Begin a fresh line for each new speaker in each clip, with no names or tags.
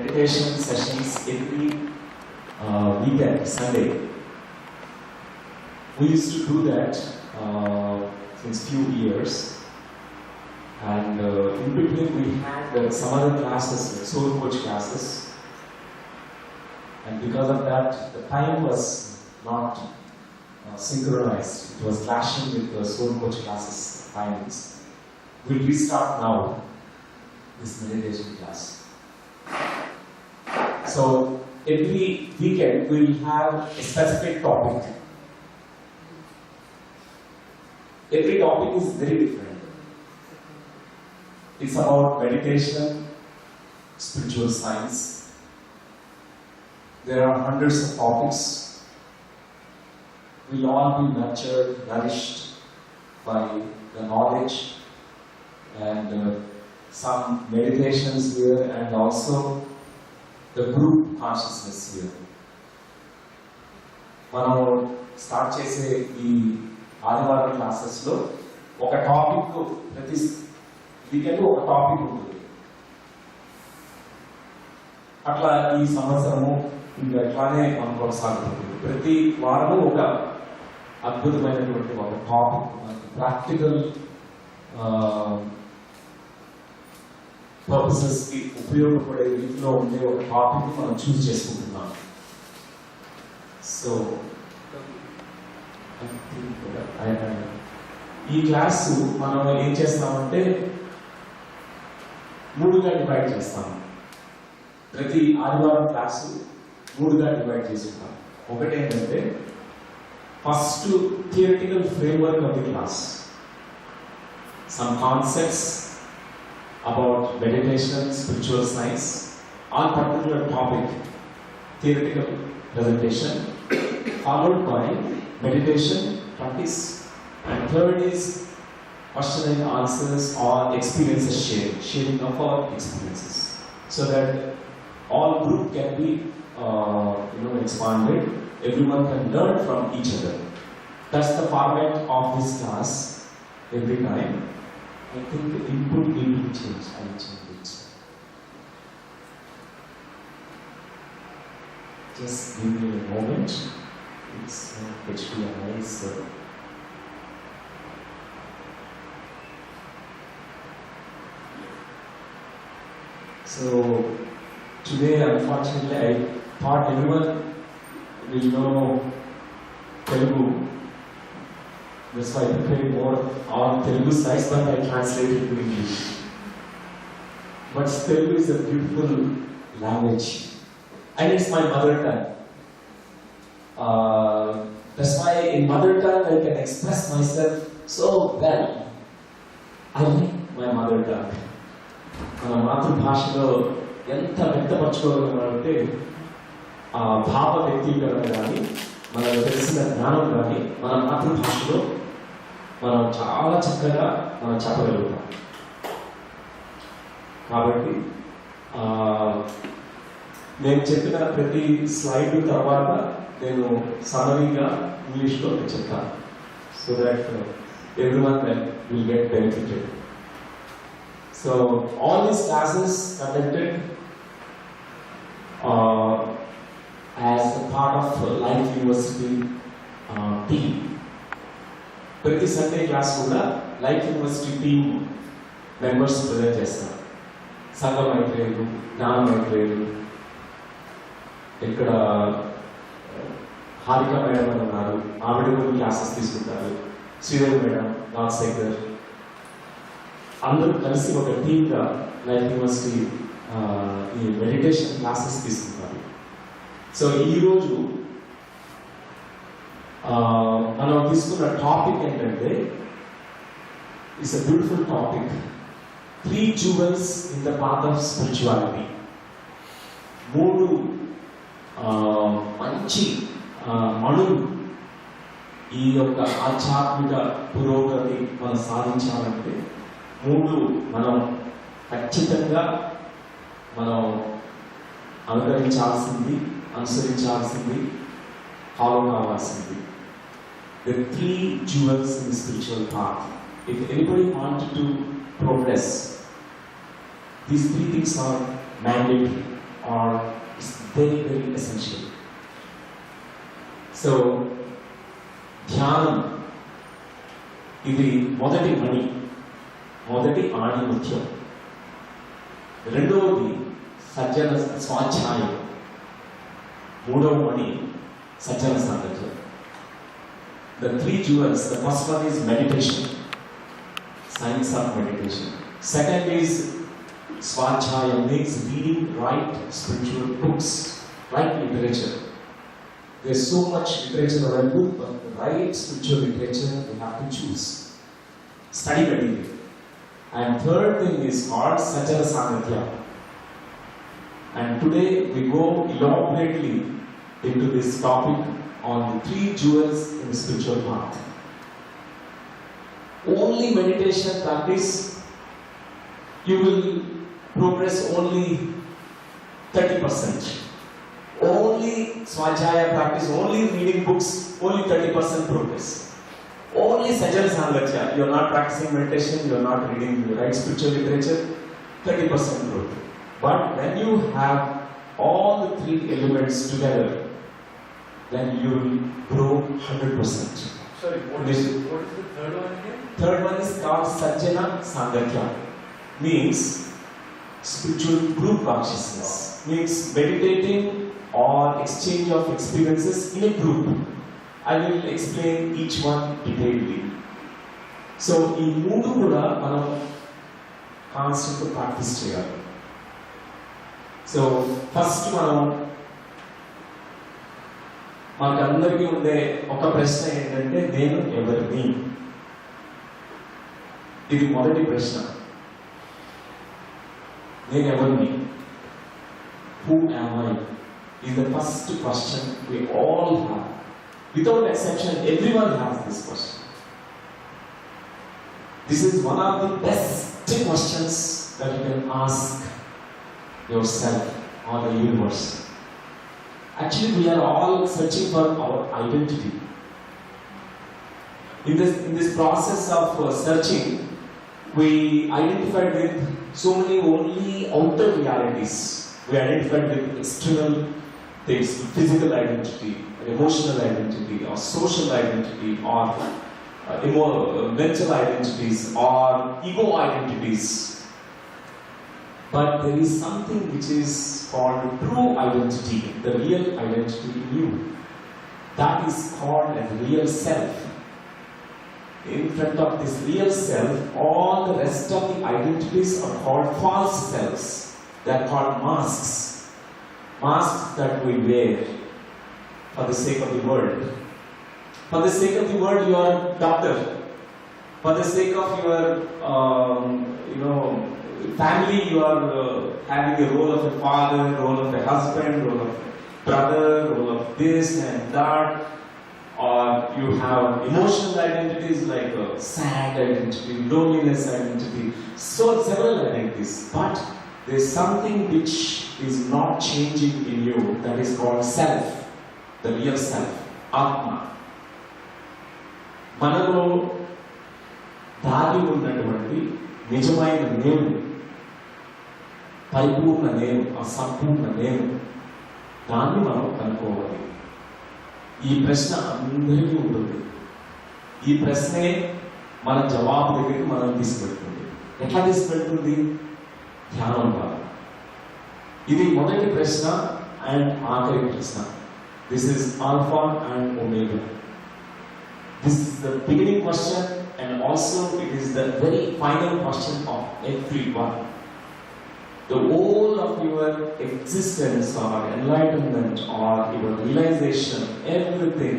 meditation sessions every weekend, Sunday. We used to do that since few years, and in between we had some other classes, like soul coach classes, and because of that, the time was not synchronized. It was clashing with the soul coach classes timings. We'll restart now this meditation class. So every weekend we'll have a specific topic. Every topic is very different. It's about meditation, spiritual science. There are hundreds of topics. We'll all be nurtured, nourished by the knowledge and some meditations here, and also the group consciousness here. మనం start చేసే ఈ ఆదివారం క్లాసెస్లో ఒక topic ప్రతి weekend ఒక topic ఉంటుంది. అట్లా ఈ సంవత్సరము ఇంకా ఎట్లానే మనం కొనసాగుతుంది. ప్రతి వారము ఒక అద్భుతమైనటువంటి ఒక టాపిక్, మనకి ప్రాక్టికల్ పర్పసెస్కి ఉపయోగపడే రీతిలో ఉండే ఒక టాపిక్ మనం చూస్ చేసుకుంటున్నాం. సో ఈ క్లాసు మనం ఏం చేస్తామంటే 3గా డివైడ్ చేస్తాం. ప్రతి ఆదివారం క్లాసు 3గా డివైడ్ చేసుకుంటాం. ఒకటి ఏంటంటే first theoretical framework of the class, some concepts about meditation, spiritual science, on particular topic, theoretical presentation, followed by meditation practice, and third is question and answers or experiences sharing of our experiences, so that all group can be expanded, everyone can learn from each other. That's the format of this class every time. I think the input need to be changed. I will change it. Just give me a moment. It's HDMI, so. So today, unfortunately, I thought everyone will know Telugu. That's why I prepared more on Telugu slides, but I translated to English. But Telugu is a beautiful language, and it's my mother tongue. That's why in mother tongue I can express myself so well. I like my mother tongue. మన మాతృభాషలో ఎంత వ్యక్తపరచుకోగలమంటే భావ వ్యక్తీకరణ కానీ, మనకు తెలిసిన జ్ఞానం కానీ మన మాతృభాషలో మనం చాలా చక్కగా మనం చెప్పగలుగుతాం. కాబట్టి నేను చెప్పిన ప్రతి స్లైడ్ తర్వాత నేను సమరీగా ఇంగ్లీష్లో చెప్తాను, so that everyone will get benefited. So all these classes conducted as a part of Life University team. ప్రతి సండే క్లాస్ కూడా life university team members present చేస్తారు. సంఘ మైత్రేయులు, జ్ఞాన మైత్రేయులు, ఇక్కడ హారిక మేడం అని ఉన్నారు, ఆవిడ కూడా క్లాసెస్ తీసుకుంటారు. శ్రీదేవి మేడం, రాజశేఖర్, అందరూ కలిసి ఒక టీమ్గా లైఫ్ యూనివర్సిటీ ఈ మెడిటేషన్ క్లాసెస్ తీసుకుంటారు. సో ఈరోజు మనం తీసుకున్న టాపిక్ ఏంటంటే, it's a beautiful topic, 3 jewels in the path of spirituality. 3 మంచి మణులు ఈ యొక్క ఆధ్యాత్మిక పురోగతి మనం సాధించాలంటే 3 మనం ఖచ్చితంగా మనం అనుసరించాల్సింది, ఫాలో కావాల్సింది. The 3 jewels in the spiritual path. If anybody wanted to progress, these 3 things are mandatory. or is very, very essential. So, ధ్యానం ఇది మొదటి మణి, మొదటి ఆణిముత్యం. రెండవది సజ్జన స్వాధ్యాయం, మూడవ మణి సజ్జన సాంగత్యం. The three jewels, the first one is meditation, science of meditation. Second is Svachaya, means reading right spiritual books, right literature. There's so much literature available, but the right spiritual literature we have to choose. Study material. And third thing is called Sajjana Sangatya. And today we go elaborately into this topic on the three jewels in the spiritual path. Only meditation practice, you will progress only 30%. Only Svachaya practice, only reading books, only 30% progress. Only Sajjana Sangatya, you are not practicing meditation, you are not reading the right spiritual literature, 30% growth. But when you have all the three elements together, then you will grow 100%.
Sorry, what is the third one again?
Third one is called Sajjana Sangatya. Means spiritual group consciousness. Means meditating or exchange of experiences in a group. I will explain each one detailedly. So, ఈ మూడు కూడా మనం constant practice చేయాలి. So first మనకందరికీ ఉండే ఒక ప్రశ్న ఏంటంటే, నేను ఎవరిని? ఇది మొదటి ప్రశ్న. నేను ఎవరిని? Who am I? Is the first question we all have. Without exception, everyone has this question. This is one of the best questions that you can ask yourself or the universe. Actually, we are all searching for our identity. In this process of searching, we identified with so many only outer realities. We identified with external things, physical identity, emotional identity, or social identity, or mental identities, or ego identities. But there is something which is called true identity, the real identity in you. That is called as real self. In front of this real self, all the rest of the identities are called false selves. They are called masks. Masks that we wear for the sake of the world. For the sake of the world, you are a doctor. For the sake of your, family, you are having a role of a father, role of a husband, role of a brother, role of this and that. Or you have emotional identities like sad identity, loneliness identity, so several identities. But there is something which is not changing in you, that is called self, the real self, Atma. మనలో దాగి ఉన్నటువంటి నిజమైన నేను, పరిపూర్ణ నేను, అసంపూర్ణ నేను, దాన్ని మనం కనుక్కోవాలి. ఈ ప్రశ్న అందరికీ ఉంటుంది. ఈ ప్రశ్నే మన జవాబు దగ్గరికి మనం తీసుకెళ్తుంది. ఎట్లా తీసుకెళ్తుంది? ధ్యానం ద్వారా. ఇది మొదటి ప్రశ్న అండ్ ఆఖరి ప్రశ్న. This is alpha and omega. This is the beginning question, and also it is the very final question of everyone. The whole of your existence or enlightenment or your realization, everything,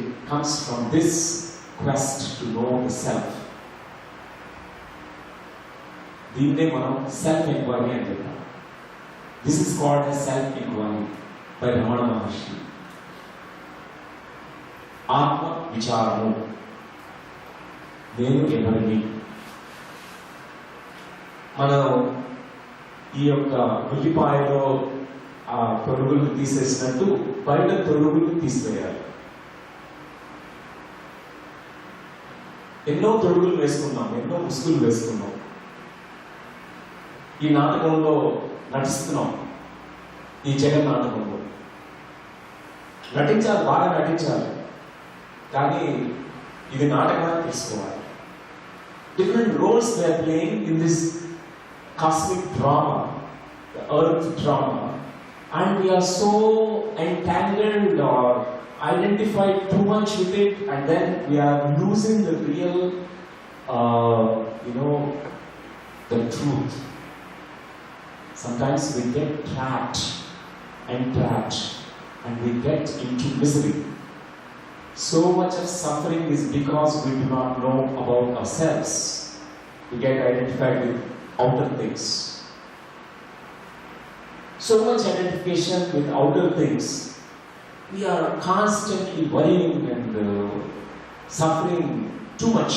it comes from this quest to know the self. దీన్నే మనం self enquiry అని చెప్తాం. This is called as self-inquiry by Ramana Maharshi. ఆత్మ విచారము, నేను ఎవరిని? మనం ఈ యొక్క ఉల్లిపాయలో ఆ తొడుగులు తీసేసినట్టు బయట తొడుగులు తీసివేయాలి. ఎన్నో తొడుగులు వేసుకున్నాం, ఎన్నో ముసుగులు వేసుకున్నాం. ఈ నాటకంలో నటిస్తున్నాం. ఈ జగన్ నాటకంలో నటించాలి, బాగా నటించాలి, కానీ ఇది నాటకాన్ని తీసుకోవాలి. Different roles they are playing in this cosmic drama, the earth drama, and we are so entangled or identified too much with it, and then we are losing the real, the truth. Sometimes we get trapped, and we get into misery. So much of suffering is because we do not know about ourselves. We get identified with outer things. So much identification with outer things. We are constantly worrying and suffering too much.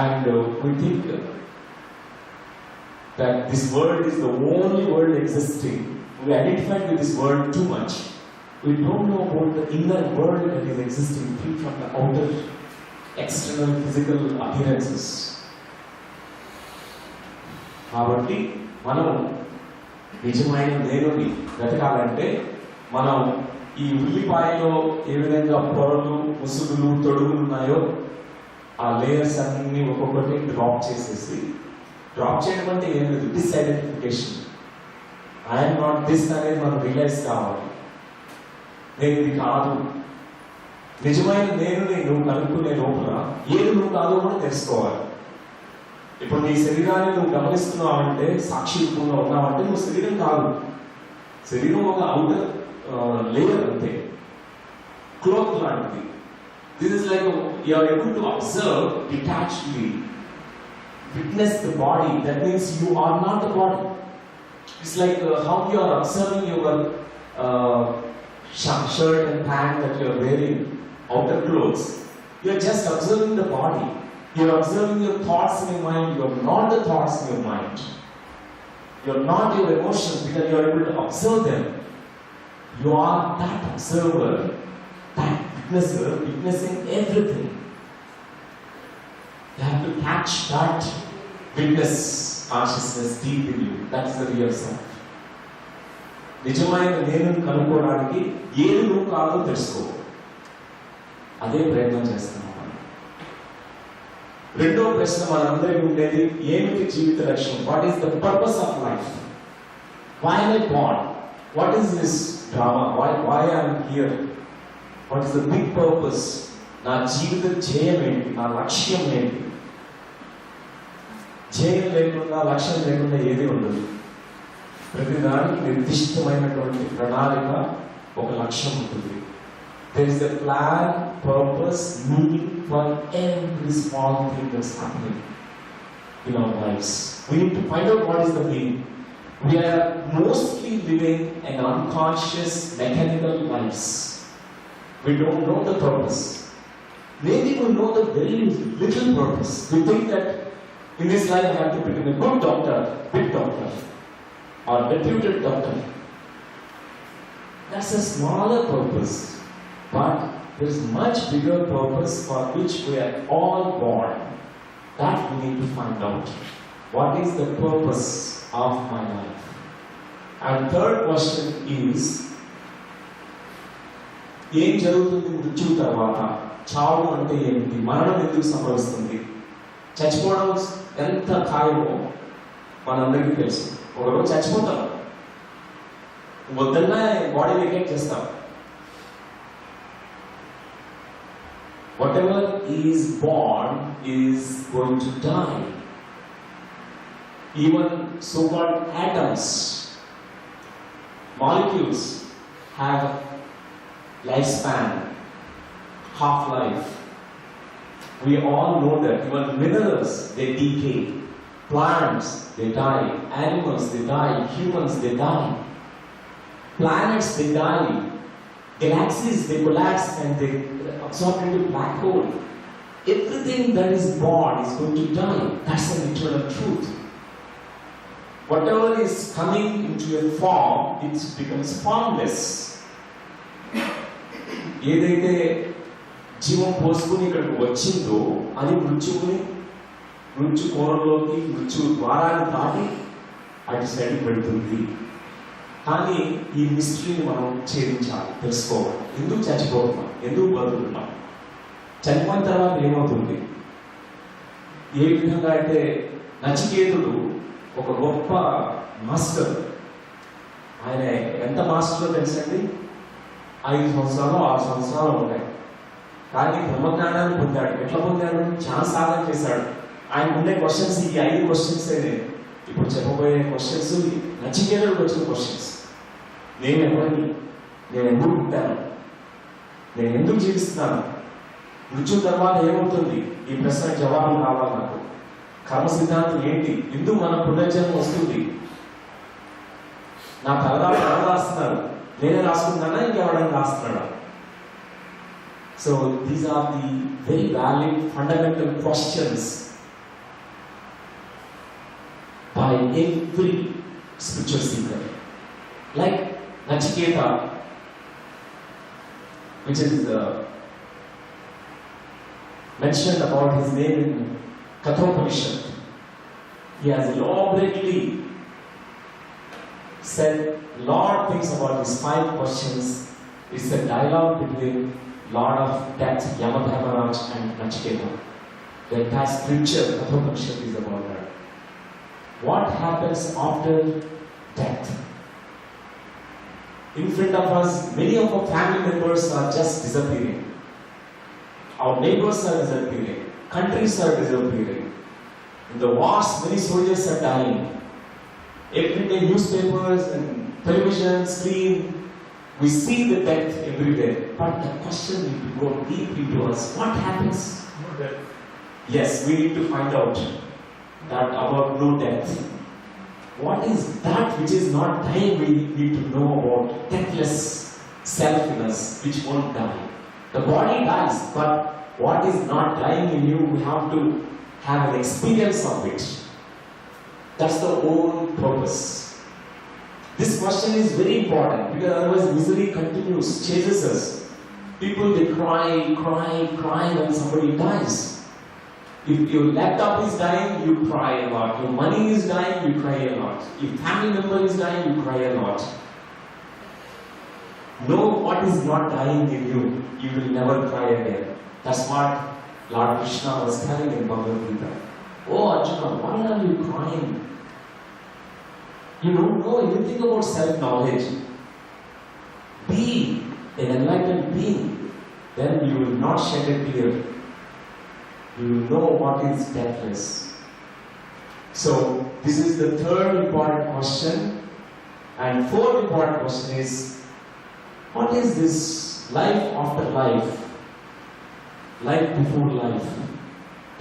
And we think that this world is the only world existing. We identified with this world too much. We don't know about the inner world that is existing free from the outer, external, physical appearances. కాబట్టి మనం నిజమైన నేనుని వెతకాలంటే మనం ఈ ఉల్లిపాయలో ఏ విధంగా పొరలు, ముసుగులు, తొడుగులు ఉన్నాయో ఆ లేయర్స్ అన్ని ఒక్కొక్కటి డ్రాప్ చేయడం అంటే ఏం లేదు, డిస్ఐడెంటిఫికేషన్. ఐఎమ్ నాట్ దిస్ అనేది మనం రియలైజ్ కావాలి. నేను ఇది కాదు. నిజమైన నువ్వు కనుక్కునే లోపల ఏది నువ్వు కాదో కూడా తెలుసుకోవాలి. ఇప్పుడు నీ శరీరాన్ని నువ్వు గమనిస్తున్నావంటే, సాక్షి రూపంలో ఉన్నావంటే నువ్వు శరీరం కాదు. శరీరం ఒక అవుటర్ లేయర్ అంతే, క్లోత్ లాంటిది. This is like you are able to observe detachedly, witness the body. That means you are not the body. It's like how you are observing your shirt and pant that you are wearing, outer clothes. You are just observing the body. You are observing your thoughts in your mind. You are not the thoughts in your mind. You are not your emotions, because you are able to observe them. You are that observer, that witnesser, witnessing everything. You have to catch that witness consciousness deep in you. That is the real self. నిజమైన నేను కనుక్కోవడానికి ఏది నువ్వు కాదో తెలుసుకో. అదే ప్రయత్నం చేస్తున్నాం. రెండో ప్రశ్న మనందరికీ ఉండేది, ఏమిటి జీవిత లక్ష్యం? What is the purpose of life? Why I born? What is this drama? Why I'm here? What is the big purpose? నా జీవిత ధ్యేయం ఏంటి? నా లక్ష్యం ఏంటి? ధ్యేయం లేకుండా, లక్ష్యం లేకుండా ఏది ఉండదు. ప్రతిదానికి నిర్దిష్టమైనటువంటి ప్రణాళిక, ఒక లక్ష్యం ఉంటుంది. There is a plan, purpose, meaning for every small thing that's happening in our lives. We need to find out what is the meaning. We are mostly living an unconscious, mechanical lives. We don't know the purpose. Maybe we know the very little purpose. We think that in this life I have to become a good doctor, big doctor, or reputed doctor. That's a smaller purpose, but there is much bigger purpose for which we are all born. That we need to find out. What is the purpose of my life? And third question is, ఏం జరుగుతుంది మృత్యు తర్వాత? చావు అంటే ఏంటి? మరణం ఎందుకు సంభవిస్తుంది? చచ్చిపోవడం ఎంత ఖాయమో మనందరికీ తెలుసు. ఒకరోజు చచ్చిపోతాం, వద్దన్నా బాడీ వెకేట్ చేస్తాం. Whatever is born is going to die. Even so-called atoms, molecules have lifespan, half-life. We all know that. Even minerals, they decay. Plants, they die. Animals, they die. Humans, they die. Planets, they die. Galaxies, they collapse and they absorb into black hole. Everything that is born is going to die. That's an eternal truth. Whatever is coming into a form, it becomes formless. ఏదైతే జీవం పోసుకుని ఇక్కడికి వచ్చిందో అది మృత్యువుని మృత్యు కోరలోకి, మృత్యు ద్వారాన్ని దాటి అటు సైడ్కి పెడుతుంది. కానీ ఈ మిస్టరీని మనం ఛేదించాలి, తెలుసుకోవాలి. ఎందుకు చచ్చిపోతున్నాం, ఎందుకు బతుకుతున్నాం, చనిపోయిన తర్వాత ఏమవుతుంది? ఏ విధంగా అయితే నచికేతుడు ఒక గొప్ప మాస్టర్. ఆయన ఎంత మాస్టరో తెలుసండి? 5 సంవత్సరాలు 6 సంవత్సరాలు ఉంటాయి. కానీ బ్రహ్మజ్ఞానాన్ని పొందాడు. ఎట్లా పొందాడు? చాలా సాధన చేశాడు. ఆయన ఉండే క్వశ్చన్స్ ఈ 5 క్వశ్చన్స్ ఇప్పుడు చెప్పబోయే క్వశ్చన్స్ నచికేతుడికి వచ్చిన క్వశ్చన్స్. నేను ఎవరిని, నేను ఎందుకు పుట్టాను, నేను ఎందుకు జీవిస్తున్నాను, మృత్యు తర్వాత ఏమవుతుంది, ఈ ప్రశ్నకు జవాబు కావాలి నాకు. కర్మ సిద్ధాంతం ఏంటి, ఎందుకు మన పునర్జన్మ వస్తుంది, నా తలరాలు ఎవరు రాస్తున్నారు, నేనే రాసుకుంటానా ఇంకెవరైనా రాస్తున్నాడా? So these are the very valid fundamental questions by every spiritual seeker. Like Nachiketa, which is mentioned about his name in Kathopanishad. He has elaborately said a lot of things about his 5 questions. It's a dialogue between Lord of Death, Yamadharmaraj, and Nachiketa. The entire scripture, Kathopanishad, is about that. What happens after death? In front of us, many of our family members are just disappearing. Our neighbors are disappearing. Countries are disappearing. In the wars, many soldiers are dying. Every day, newspapers and television screen, we see the death everywhere. But the question need to go deep into us. What happens?
No death.
Yes, we need to find out that about no death. What is that which is not dying? We need to know about deathless self in us, which won't die. The body dies, but what is not dying in you, we have to have an experience of it. That's the whole purpose. This question is very important because otherwise misery continues, chases us. People, they cry when somebody dies. If your laptop is dying, you cry a lot. Your money is dying, you cry a lot. If family member is dying, you cry a lot. Know what is not dying in you, you will never cry again. That's what Lord Krishna was telling in Bhagavad Gita. Oh Arjuna, why are you crying? You don't know anything about self-knowledge. Be an enlightened being, then you will not shed a tear. You will know what is deathless. So, this is the 3rd important question. And 4th important question is, what is this life after life? Life before life?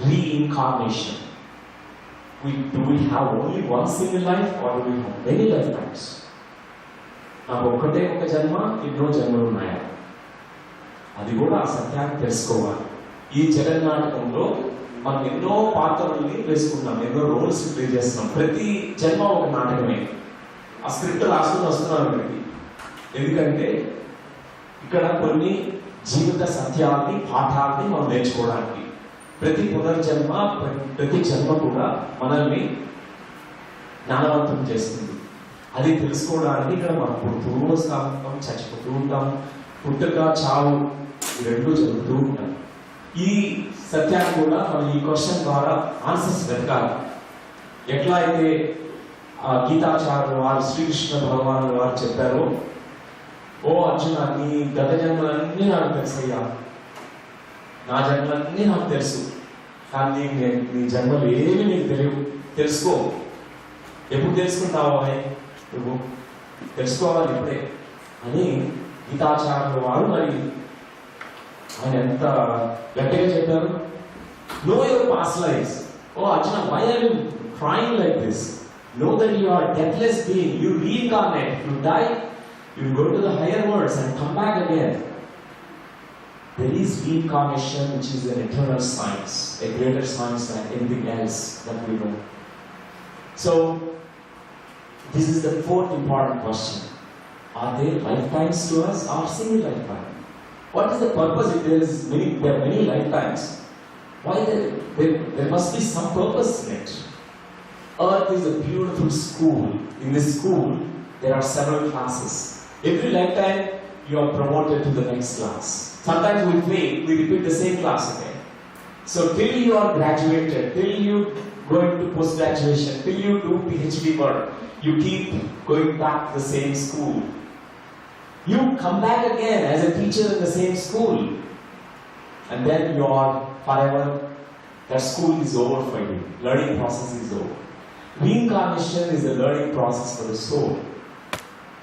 Reincarnation. Do we have only one single life or do we have many lifetimes? నాకు ఒక్కటే ఒక జన్మ, ఎన్నో జన్మలు ఉన్నాయా? అది కూడా ఆ సత్యాన్ని తెలుసుకోవాలి. ఈ జగన్నాటకంలో మనం ఎన్నో పాత్రల్ని వేసుకుంటాం, ఎన్నో రోల్స్ ప్లే చేస్తున్నాం. ప్రతి జన్మ ఒక నాటకమే. ఆ స్క్రిప్ట్ రాసుకుని వస్తున్నాం ఇక్కడికి. ఎందుకంటే ఇక్కడ కొన్ని జీవిత సత్యాల్ని, పాఠాలని మనం నేర్చుకోవడానికి. ప్రతి పునర్జన్మ, ప్రతి జన్మ కూడా మనల్ని జ్ఞానవంతం చేస్తుంది. అది తెలుసుకోవడానికి ఇక్కడ మనం పుడుతూ వస్తాం, చచ్చిపోతూ ఉంటాం. పుట్టుక, చావు ఈ 2 జరుగుతూ ఉంటాం. ఈ సత్యాన్ని కూడా మనం ఈ క్వశ్చన్ ద్వారా ఆన్సర్స్ వెతకాలి. ఎట్లా అయితే గీతాచార్యులు వారు, శ్రీకృష్ణ భగవానులు వారు చెప్పారో, ఓ అర్జున, నీ గత జన్మలన్నీ నాకు తెలుసయ్యా, నా జన్మలన్నీ నాకు తెలుసు, కానీ నీ జన్మలు ఏమి నీకు తెలియవు, తెలుసుకో. ఎప్పుడు తెలుసుకుంటావు అని నువ్వు తెలుసుకోవాలి ఇప్పుడే అని గీతాచార్యులు వారు మరి ఆయన ఎంత గట్టిగా చెప్పారు. Know your past lives. O Arjuna, why are you crying like this? Know that you are deathless being. You reincarnate, you die, you go to the higher worlds and come back again. There is reincarnation, which is an eternal science, a greater science than anything else that we know. So, this is the 4th important question. Are there lifetimes to us or single lifetime? What is the purpose if there are many lifetimes? Why there must be some purpose in it. Earth is a beautiful school. In this school, there are several classes. Every lifetime, you are promoted to the next class. Sometimes we fail, we repeat the same class again. So till you are graduated, till you go into post-graduation, till you do PhD work, you keep going back to the same school. You come back again as a teacher in the same school. And then you are forever, that school is over for you. Learning process is over. Reincarnation is a learning process for the soul.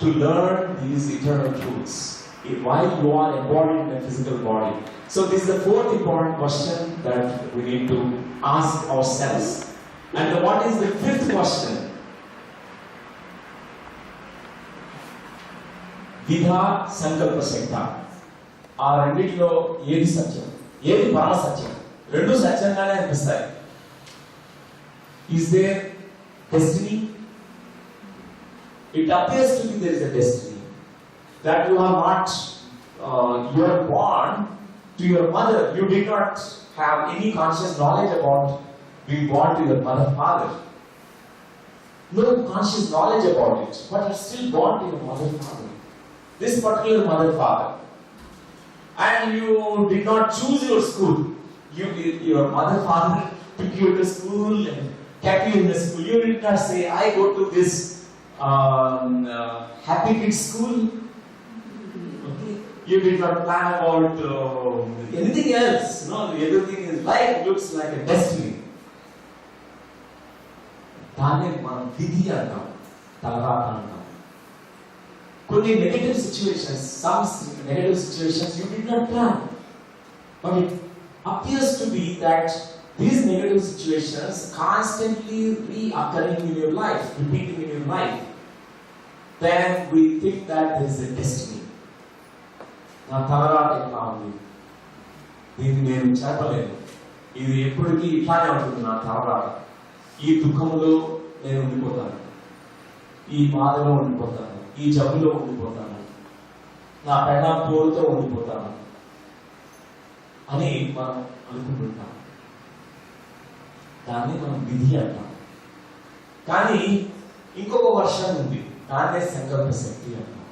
To learn these eternal truths while you are embodied in a physical body. So this is the fourth important question that we need to ask ourselves. And what is the fifth question? విధ సంకల్ప శక్త ఆ రెండిట్లో ఏది సత్యం ఏది పరమ సత్యం రెండు సత్యంగానే అనిపిస్తాయి is there destiny it appears to be there is a destiny that you are not you are born to your mother you did not have any conscious knowledge about being born to your mother father no conscious knowledge about it but you are still born to your mother father this particular mother father and you did not choose your school your mother father took you to school and kept you in the school you did not say I go to this happy kids school okay you did not plan about anything else no everything is life looks like a destiny దాన్ని మనం విధి అంటాం తలరాత అంటాం కొన్ని negative situations, some negative situations you did not plan. But it appears to be that these negative situations constantly reoccurring in your life, repeating in your life. Then we think that there is a destiny. నా తలరాత ఎట్లా ఉంది దీన్ని నేను చెప్పలేను ఇది ఎప్పటికీ ఇట్లానే ఉంటుంది నా తలరాత ఈ దుఃఖంలో నేను ఉండిపోతాను ఈ బాధలో ఉండిపోతాను ఈ జబ్బులో ఉండిపోతాను నా పెళ్ళ పోరుతో ఉండిపోతాను అని మనం అనుకుంటుంటాం దాన్ని మనం విధి అంటాం కానీ ఇంకొక వర్షన్ ఉంది దాన్నే సంకల్ప శక్తి అంటాం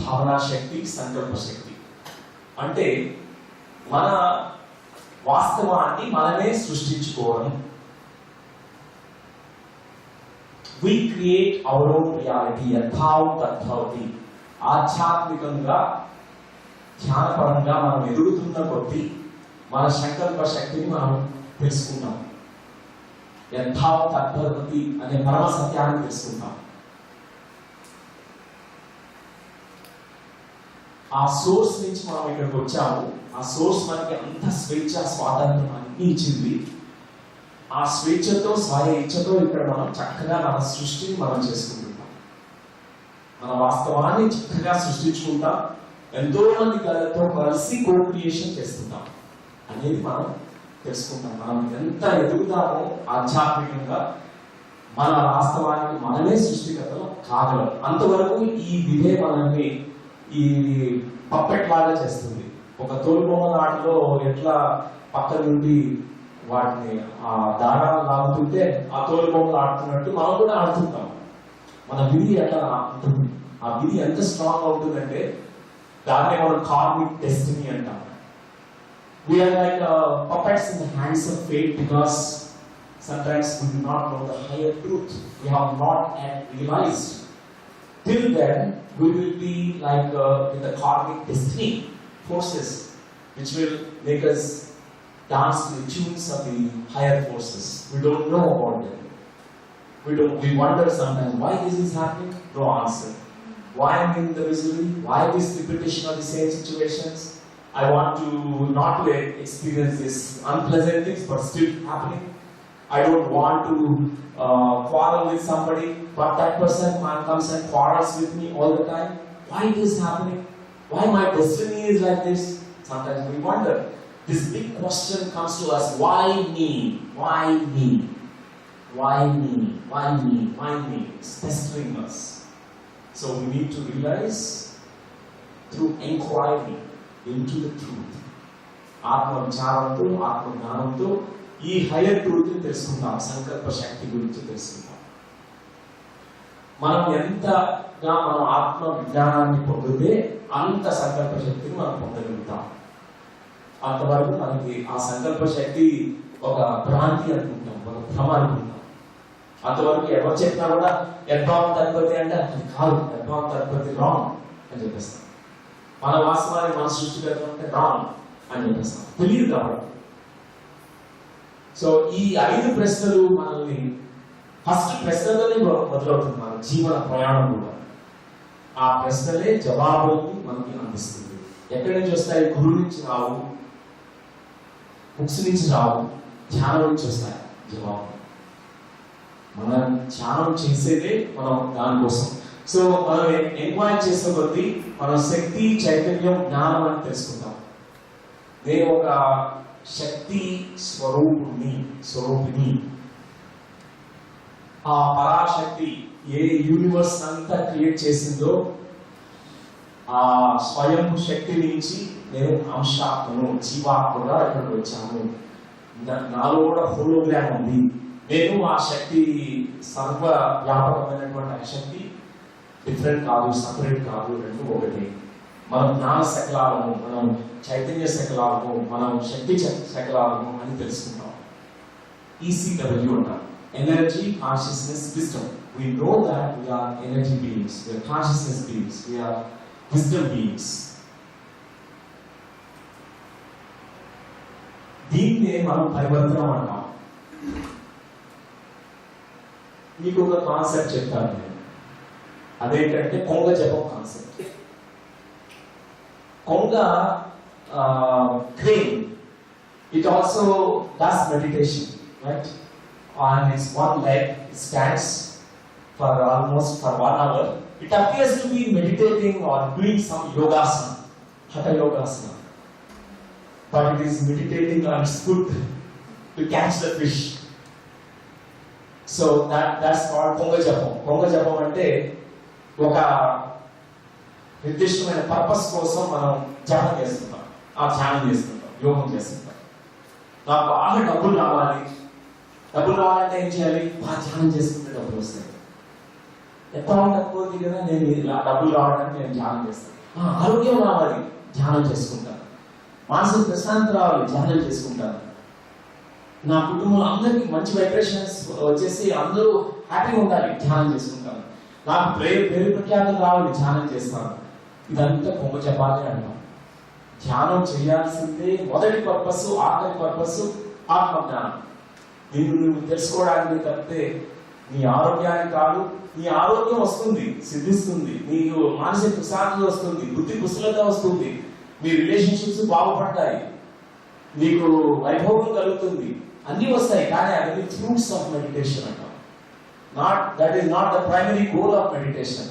భావనా శక్తి సంకల్ప శక్తి అంటే మన వాస్తవాన్ని మనమే సృష్టించుకోవడం we create our own reality యథావ్ తద్భవతి ఆధ్యాత్మికంగా ధ్యానపరంగా మనం ఎదుగుతున్న కొద్దీ మన సంకల్ప శక్తిని మనం తెలుసుకుంటాం యథావ్ తద్భవతి అనే పరమ సత్యాన్ని తెలుసుకుంటాం ఆ సోర్స్ నుంచి మనం ఇక్కడికి వచ్చాము ఆ సోర్స్ మనకి అంత స్వేచ్ఛ స్వాతంత్రం అన్ని ఇచ్చింది ఆ స్వేచ్ఛతో స్వయ ఇచ్ఛతో ఇక్కడ మనం చక్కగా మన సృష్టిని మనం చేసుకుంటున్నాం మన వాస్తవాన్ని చక్కగా సృష్టించుకుంటాం ఎంతో మంది కళతో కలిసి కో క్రియేషన్ చేస్తుంటాం అనేది మనం తెలుసుకుంటాం మనం ఎంత ఎదుగుతామో ఆధ్యాత్మికంగా మన వాస్తవానికి మనమే సృష్టికర్తలు కాగలం అంతవరకు ఈ విధే మనల్ని ఈ పప్పెట్ లాగా చేస్తుంది ఒక తోలుబొమ్మ నాటిలో ఎట్లా పక్క నుండి వాటిని ఆ దారాలు లాగుతుంటే ఆ తోలుబొమ్మలు ఆడుతున్నట్టు మనం కూడా ఆడుతుంటాం మన విధి ఎట్లా ఉంటుంది ఆ విధి ఎంత స్ట్రాంగ్ ఉంటుందంటే దాన్నే మనం కార్మిక్ డెస్టినీ అంటాం we're like puppets in the hands of fate because sometimes we do not know the higher truth we have not yet realized till then we will be like in the karmic destiny forces which will make us dance to the tunes of the higher forces. We don't know about them. We wonder sometimes why this is happening. No answer. Why I'm in the misery? Why this repetition of the same situations? I want to not to experience this unpleasant things, but still happening. I don't want to quarrel with somebody, but that person comes and quarrels with me all the time. Why this is happening? Why my destiny is like this? Sometimes we wonder. This big question comes to us, why me? Why me? Why me? Why me? Why me? It's pestering us. So we need to realize through inquiry into the truth. ఆత్మ విచారంతో, ఆత్మ జ్ఞానంతో ఈ hire truth ని తెలుసుకుంటాం, సంకల్ప శక్తి గురించి తెలుసుకుంటాం. మనం ఎంతగా మనం ఆత్మ విజ్ఞానాన్ని పొందితే అంత సంకల్ప శక్తిని మనం పొందగలుగుతాం. అంతవరకు మనకి ఆ సంకల్ప శక్తి ఒక భ్రాంతి అనుకుంటాం, ఒక భ్రమ అనుకుంటాం. అంతవరకు ఎవరు చెప్పినా కూడా యద్భావం తత్పతి అంటే అది కాదు, యద్భావం తత్పతి రాంగ్ అని చెప్పేస్తాం. మన వాస్తవానికి మన సృష్టికర్త అంటే రాంగ్ అని చెప్పేస్తాం, తెలియదు కాబట్టి. సో ఈ 5 ప్రశ్నలు మనల్ని ఫస్ట్ ప్రశ్నలోనే మొదలవుతుంది మన జీవన ప్రయాణం కూడా. ఆ ప్రశ్నలే జవాబుల్ని మనకి అందిస్తుంది. ఎక్కడి నుంచి వస్తాయి? గురువు నుంచి రావు, బుక్స్ నుంచి రావు, ధ్యానం నుంచి వస్తాయి జవాబు. మనం ధ్యానం చేసేదే మనం దానికోసం. సో మనం ఎంక్వైరీ చేసే కొద్దీ మన శక్తి, చైతన్యం, జ్ఞానం అని తెలుసుకుంటాం. నేను ఒక శక్తి స్వరూపిణి. ఆ పరాశక్తి ఏ యూనివర్స్ అంతా క్రియేట్ చేసిందో ఆ స్వయం శక్తి నుంచి నేను అంశాత్మను, జీవాత్మగా ఇక్కడికి వచ్చాను. నాలో కూడా హోలోగ్రామ్ ఉంది. నేను ఆ శక్తి సర్వ వ్యాపకమైనటువంటి ఆ శక్తి డిఫరెంట్ కాదు, సపరేట్ కాదు, రెండు ఒకటి. మనం జ్ఞాన శకలాలము, మనం చైతన్య శకలాలము, మనం శక్తి శకలాలము అని తెలుసుకుంటాం. ECW అంటాం, energy, consciousness, wisdom. We know that we are energy beings, we are consciousness beings, we are wisdom beings. దీన్నే మనం పరివర్తనం అంటాం. మీకు ఒక కాన్సెప్ట్ చెప్తాను నేను, అదేంటంటే కొంగ జపం కాన్సెప్ట్. కొంగ crane, it also does meditation, right? On its one leg, it stands for almost 1 hour. It appears to be meditating or doing some yogasana, hatha yogasana, but it is meditating on its foot to catch the fish. So that's called కొంగ జపం. కొంగ జపం అంటే ఒక నిర్దిష్టమైన purpose కోసం మనం జపం చేస్తుంటాం, ఆ ధ్యానం చేస్తుంటాం, యోగం చేస్తుంటాం. నాకు బాగా డబ్బులు రావాలంటే ఏం చేయాలి? బాగా ధ్యానం చేసుకుంటే డబ్బులు వస్తాయి. ఎక్కువ తక్కువది కదా, నేను ఇలా డబ్బులు రావడానికి నేను ధ్యానం చేస్తాను. ఆరోగ్యం రావాలి, ధ్యానం చేసుకుంటాను. మానసిక ప్రశాంతి రావాలి, ధ్యానం చేసుకుంటాను. నా కుటుంబంలో అందరికీ మంచి వైబ్రేషన్స్ వచ్చేసి అందరూ హ్యాపీగా ఉండాలి, ధ్యానం చేసుకుంటాను. నాకు పేరు ప్రఖ్యాతులు రావాలి, ధ్యానం చేస్తాను. ఇదంతా కొంగ జపాలి అంటాం. ధ్యానం చేయాల్సిందే మొదటి పర్పస్, ఆఖరి పర్పస్ ఆత్మజ్ఞానం. నువ్వు తెలుసుకోవడానికి తప్పితే నీ ఆరోగ్యానికి కాదు. నీ ఆరోగ్యం వస్తుంది, సిద్ధిస్తుంది, నీకు మానసిక ప్రశాంతత వస్తుంది, బుద్ధి కుశలత వస్తుంది, మీ రిలేషన్షిప్స్ బాగుపడతాయి, నీకు వైభవం కలుగుతుంది, అన్నీ వస్తాయి. కానీ అది ఫ్రూట్స్ ఆఫ్ మెడిటేషన్ అంటాం. That is not the primary goal of meditation.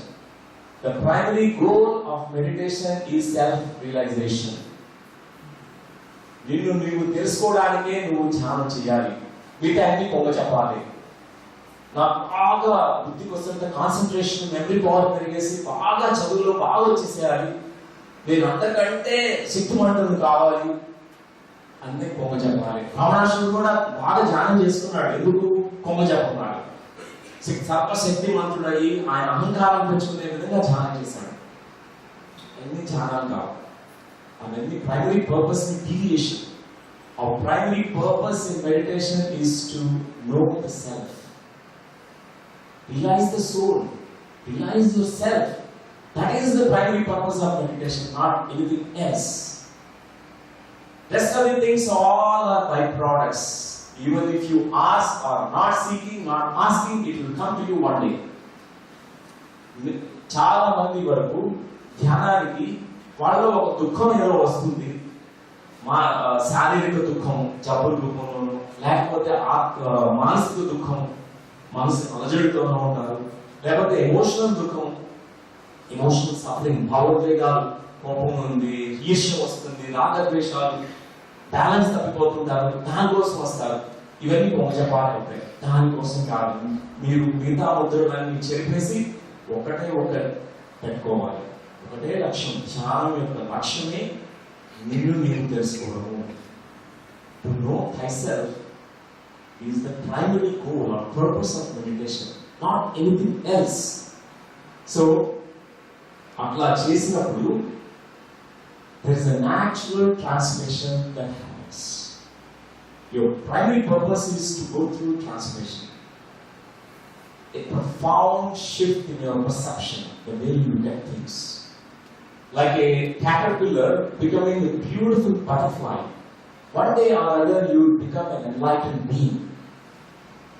The primary goal of meditation is self-realization. నీవు తెలుసుకోవడానికే నువ్వు ధ్యానం చేయాలి. వీటన్ని కొంగ చెప్పాలి. నాకు బాగా బుద్ధికి వస్తుంటే కాన్సన్ట్రేషన్, మెమరీ పవర్ పెరిగేసి బాగా చదువులో బాగా వచ్చేసేయాలి, నేను అంతకంటే శక్తిమంతుడు కావాలి అన్నీ కొంగ చెప్పాలి. రావణాసురుడు కూడా బాగా ధ్యానం చేసుకున్నాడు. ఎందుకు? కొంగ చెప్పన్నాడు. సర్వశక్తిమంతుడయి ఆయన అహంకారం పెంచుకునే విధంగా ధ్యానం చేశాడు. అన్ని ధ్యానాలు కావు, అవన్నీ ప్రైమరీ పర్పస్ ని deviation. Our primary purpose in meditation is to know the self. Realize the soul. Realize yourself. That is the primary purpose of meditation, not anything else. Rest of the things all are byproducts. Even if you ask or not seeking, not asking, it will come to you one day. చాలా మంది వరకు ధ్యానానికి వాళ్ళలో ఒక దుఃఖం ఏదో వస్తుంది. శారీరక దుఃఖం, జబ్బుల రూపంలోనూ, లేకపోతే మానసిక దుఃఖం, మనసు అలజడితోనూ ఉంటారు, లేకపోతే ఎమోషనల్ దుఃఖం, ఎమోషనల్ సఫరింగ్, భావోద్వేగాలు, కోపం ఉంది, ఈర్ష్య వస్తుంది, రాగద్వేషాలు, బ్యాలెన్స్ తప్పిపోతుంటారు, దానికోసం వస్తారు. ఇవన్నీ కొంగ జపాలు అవుతాయి. దానికోసం కాదు. మీరు మిగతా ముద్రలన్నీ చెరిపేసి ఒకటే పెట్టుకోవాలి. ఒకటే లక్ష్యం. ధ్యానం యొక్క లక్ష్యమే నిన్ను నీవు తెలుసుకోవడము. to know thyself is the primary goal or purpose of meditation, not anything else. So, atla chesinappudu there is a natural transformation that happens. Your primary purpose is to go through transformation. A profound shift in your perception, the way you look at things. Like a caterpillar becoming a beautiful butterfly. One day or other you will become an enlightened being.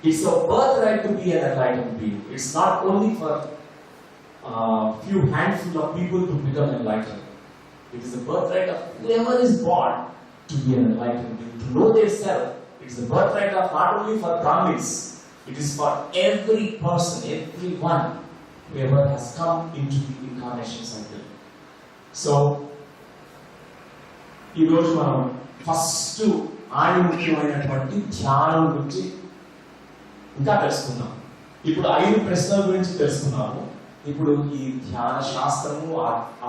It's a birthright to be an enlightened being. It's not only for few handful of people to become enlightened. It is a birthright of whoever is born to be an enlightened being, to know their self. It is a birthright of not only for Brahmins, it is for every person, everyone, whoever has come into the incarnation cycle. So, ఈ రోజు మనం first ఆణిముఖ్యమైనటువంటి ధ్యానం గురించి ఇంకా తెలుసుకుందాం. ఇప్పుడు 5 ప్రశ్నల గురించి తెలుసుకున్నాము. ఇప్పుడు ఈ ధ్యాన శాస్త్రము,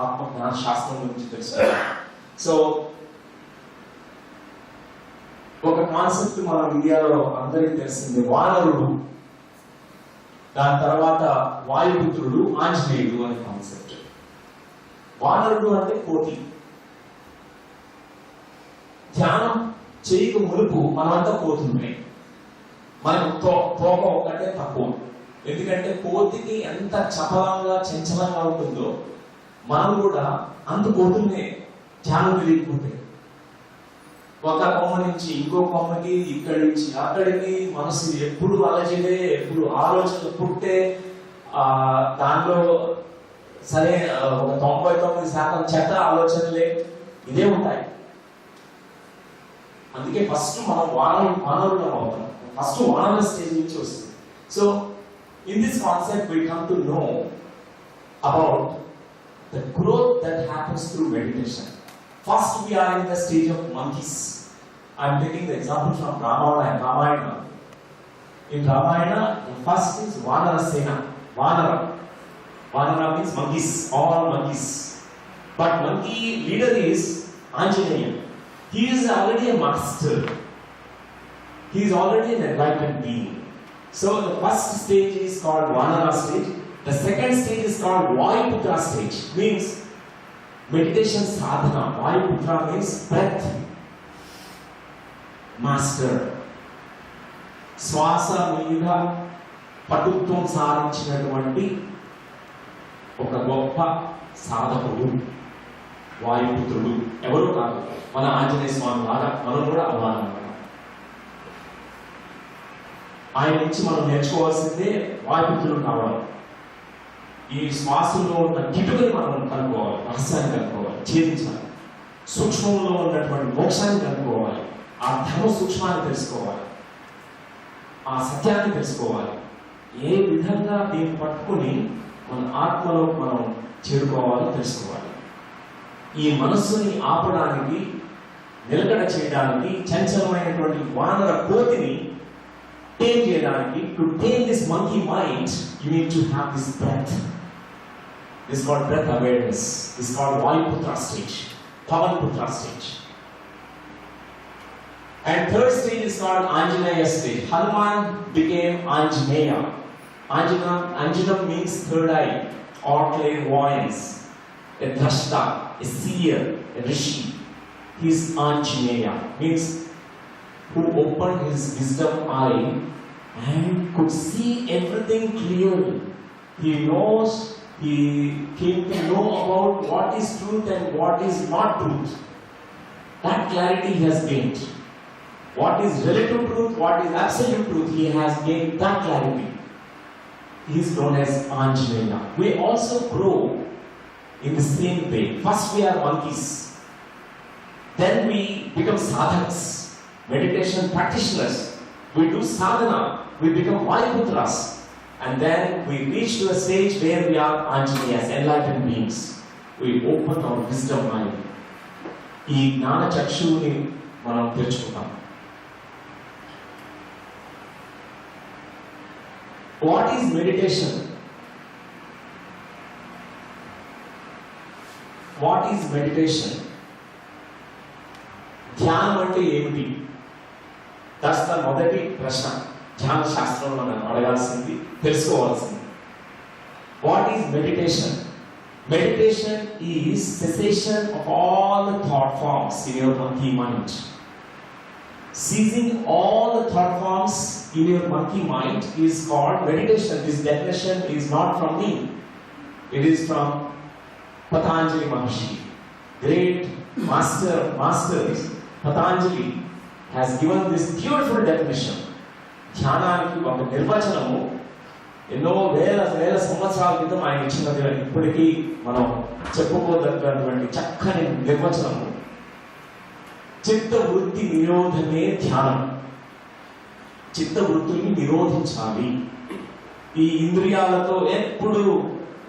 ఆత్మ జ్ఞాన శాస్త్రం గురించి తెలుసుకుందాం. సో ఒక కాన్సెప్ట్ మన ఇండియాలో అందరికీ తెలిసింది, వానరుడు, దాని తర్వాత వాయుపుత్రుడు, ఆంజనేయుడు అనే కాన్సెప్ట్. వానరుడు అంటే కోతి. ధ్యానం చేయక మునుపు మనమంతా పోతున్నాయి. మనకు తోక ఒకటే తక్కువ. ఎందుకంటే కోతికి ఎంత చపలంగా చంచలంగా ఉంటుందో మనం కూడా అంత పోతున్నాయి ధ్యానం తెలియకపోతే. ఒక కొమ్మ నుంచి ఇంకో కొమ్మకి, ఇక్కడి నుంచి అక్కడికి మనసు ఎప్పుడు అలజడే, ఎప్పుడు ఆలోచనలు పుట్టే, దాంట్లో సరే ఒక 99% చెత్త ఆలోచనలే ఇదే ఉంటాయి. అందుకే ఫస్ట్ మనం వానరులం అవుతాం. ఫస్ట్ వానర స్టేజ్ నుంచి వస్తుంది. So in this concept we come to know about the growth that happens through meditation. First we are in the stage of monkeys. I am taking the example from Ramayana. In Ramayana, the first is Vanarasena. Vanara means monkeys, all monkeys. But monkey leader is Anjaneya. He is already a master. He is already an enlightened being. So the first stage is called Vanara stage. The second stage is called Vayuputra stage. Means meditation sadhana. Vayuputra means breath. Master. శ్వాస మీద పటుత్వం సాధించినటువంటి ఒక గొప్ప సాధకుడు వాయుపుత్రుడు. ఎవరు కాదు, మన ఆంజనేయ స్వామి లాగా మనం కూడా అవ్వాలన్నమాట. ఆయన నుంచి మనం నేర్చుకోవాల్సిందే వాయుపుత్రులు కావడం. ఈ శ్వాసంలో ఉన్న కిటుకని మనం కనుక్కోవాలి, రహస్యాన్ని కనుక్కోవాలి, ఛేదించాలి. సూక్ష్మంలో ఉన్నటువంటి మోక్షాన్ని కనుక్కోవాలి, ఆ ధర్మ సూక్ష్మాన్ని తెలుసుకోవాలి, ఆ సత్యాన్ని తెలుసుకోవాలి. ఏ విధంగా దీన్ని పట్టుకుని మన ఆత్మలో మనం చేరుకోవాలో తెలుసుకోవాలి. ఈ మనస్సుని ఆపడానికి, నిలకడ చేయడానికి, చంచలమైనటువంటి వానర కోతిని tame చేయడానికి, to tame this monkey mind, you need to have this breath. This is called breath awareness. This is called Vayuputra stage, Pavanputra stage. And third stage is called Anjaneya stage. Hanuman became Anjaneya. Anjanam means third eye or clairvoyance. A drashta, a seer, a rishi. He is Anjaneya, means who opened his wisdom eye and could see everything clearly. He came to know about what is truth and what is not truth. That clarity he has gained. What is relative truth, what is absolute truth, he has gained that clarity. He is known as Anjaneya. We also grow in the same way. First we are monkeys. Then we become sadhaks, meditation practitioners. We do sadhana, we become Vayuputras. And then we reach to a stage where we are Anjaneyas, enlightened beings. We open our wisdom mind. ఈ జ్ఞాన చక్షువుని మనం తెరుచుకుంటాం. What is meditation? What is meditation? ధ్యానం అంటే ఏమిటి? That's the మొదటి ప్రశ్న ధ్యాన శాస్త్రంలో మనం అడగాల్సింది, తెలుసుకోవాల్సింది. What is meditation? Meditation is cessation of all the thought forms in your monkey mind. Ceasing all the thought forms in your monkey mind is called meditation. This definition is not from me. It is from Patanjali Maharshi. Great master Patanjali has given this beautiful definition. ధ్యానానికి ఒక నిర్వచనము ఎన్నో వేల సంవత్సరాల క్రితం ఆయన ఇచ్చినది, ఇప్పటికీ మనం చెప్పుకోదగ్గటువంటి చక్కని నిర్వచనము. చిత్త వృత్తి నిరోధమే ధ్యానం. చిత్త వృత్తుల్ని నిరోధించాలి. ఈ ఇంద్రియాలతో ఎప్పుడు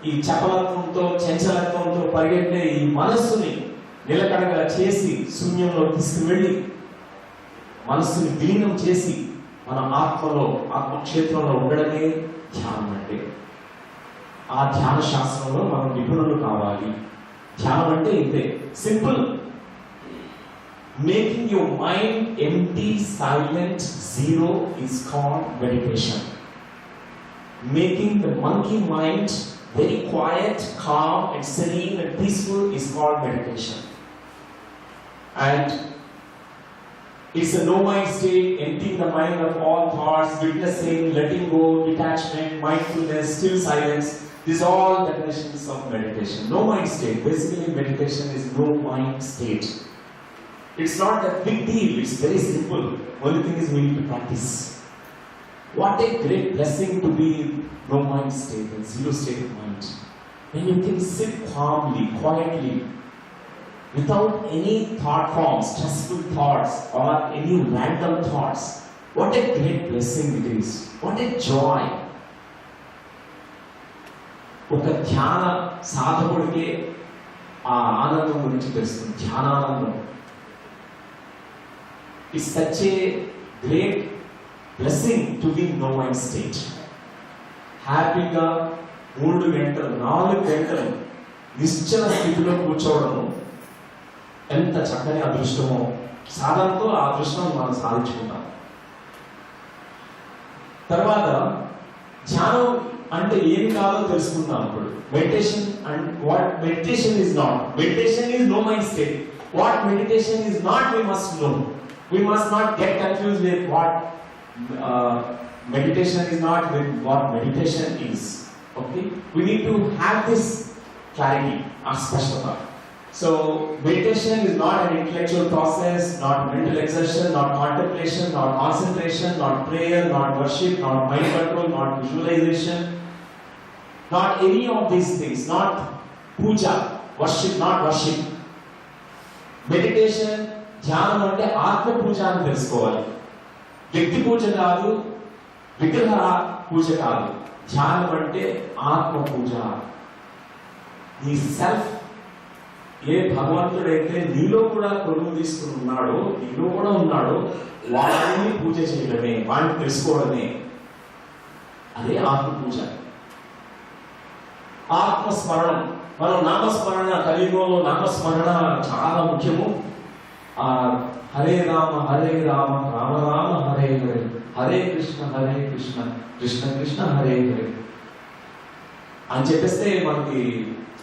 ఈ చపలత్వంతో చంచలత్వంతో పరిగెట్టే ఈ మనస్సుని నిలకడగా చేసి శూన్యంలో తీసుకువెళ్ళి మనస్సుని విలీనం చేసి మన ఆత్మక్షేత్రంలో ఉండడమే ధ్యానం అంటే. ఆ ధ్యాన శాస్త్రంలో మనం నిపుణులు కావాలి. ధ్యానం అంటే ఇంతే simple. Making your mind empty, silent, zero is called meditation. Making the monkey mind very quiet, calm and serene and peaceful is called meditation. And it's a no-mind state, emptying the mind of all thoughts, witnessing, letting go, detachment, mindfulness, still silence. These are all definitions of meditation. No-mind state. Basically, meditation is no-mind state. It's not a big deal, it's very simple. Only thing is we need to practice. What a great blessing to be in no mind state, in zero state of mind. When you can sit calmly, quietly, without any thought forms, stressful thoughts or any random thoughts. What a great blessing it is. What a joy. ఒక ధ్యాన సాధకుడికి ఆ ఆనందం గురించి తెలుస్తుంది, ధ్యానానందం. It's such a great blessing to be in no mind state. హ్యాపీగా 3 గంటలు 4 గంటలు నిశ్చల స్థితిలో కూర్చోవడము ఎంత చక్కని అదృష్టమో. సాధనతో ఆ అదృష్టం మనం సాధించుకుంటాం. తర్వాత ధ్యానం అంటే ఏం కాదో తెలుసుకుందాం. ఇప్పుడు meditation and what meditation is not. Meditation is no mind state. What meditation is not we must know. We must not get confused with what meditation is not with what meditation is. Okay? We need to have this clarity, spashta. So, meditation is not an intellectual process, not mental exertion, not contemplation, not concentration, not prayer, not worship, not mind control, not visualization, not any of these things, not puja, worship, not worship. Meditation, ధ్యానం అంటే ఆత్మ పూజ అని తెలుసుకోవాలి. వ్యక్తి పూజ కాదు, విగ్రహ పూజ కాదు. ధ్యానం అంటే ఆత్మ పూజ. నీ సెల్ఫ్, ఏ భగవంతుడైతే నీలో కూడా కొలువు తీసుకుని ఉన్నాడో, నీలో కూడా ఉన్నాడో, వాడిని పూజ చేయడమే, వాడిని తెలుసుకోవడమే, అదే ఆత్మ పూజ. ఆత్మస్మరణం, మనం నామస్మరణ, కలియుగంలో నామస్మరణ చాలా ముఖ్యము. హరే రామ రామ రామ హరే హరే, హరే కృష్ణ కృష్ణ కృష్ణ హరే హరే అని చెప్పేస్తే మనకి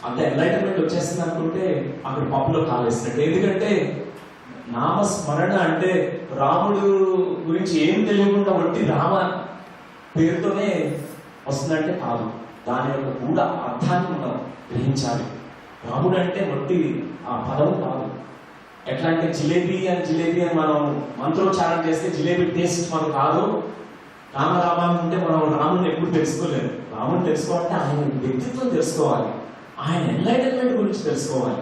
అంత ఎన్లైటన్మెంట్ వచ్చేస్తుంది అనుకుంటే అక్కడ పప్పులో కాలేసినట్టు. ఎందుకంటే నామస్మరణ అంటే రాముడు గురించి ఏం తెలియకుండా వట్టి రామ పేరుతోనే వస్తుందంటే కాదు. దాని యొక్క గూఢ అర్థాన్ని మనం గ్రహించాలి. రాముడు అంటే వట్టి ఆ పదం కాదు. ఎట్లా అంటే జిలేబీ అని మనం మంత్రోచ్చారణ చేస్తే జిలేబీ టేస్ట్ మనకు కాదు. రామరామాన్ని ఉంటే మనం రాముడిని ఎప్పుడు తెలుసుకోలేదు. రాముడిని తెలుసుకోవాలంటే ఆయన వ్యక్తిత్వం తెలుసుకోవాలి, ఆయన ఎన్లైటన్మెంట్ గురించి తెలుసుకోవాలి.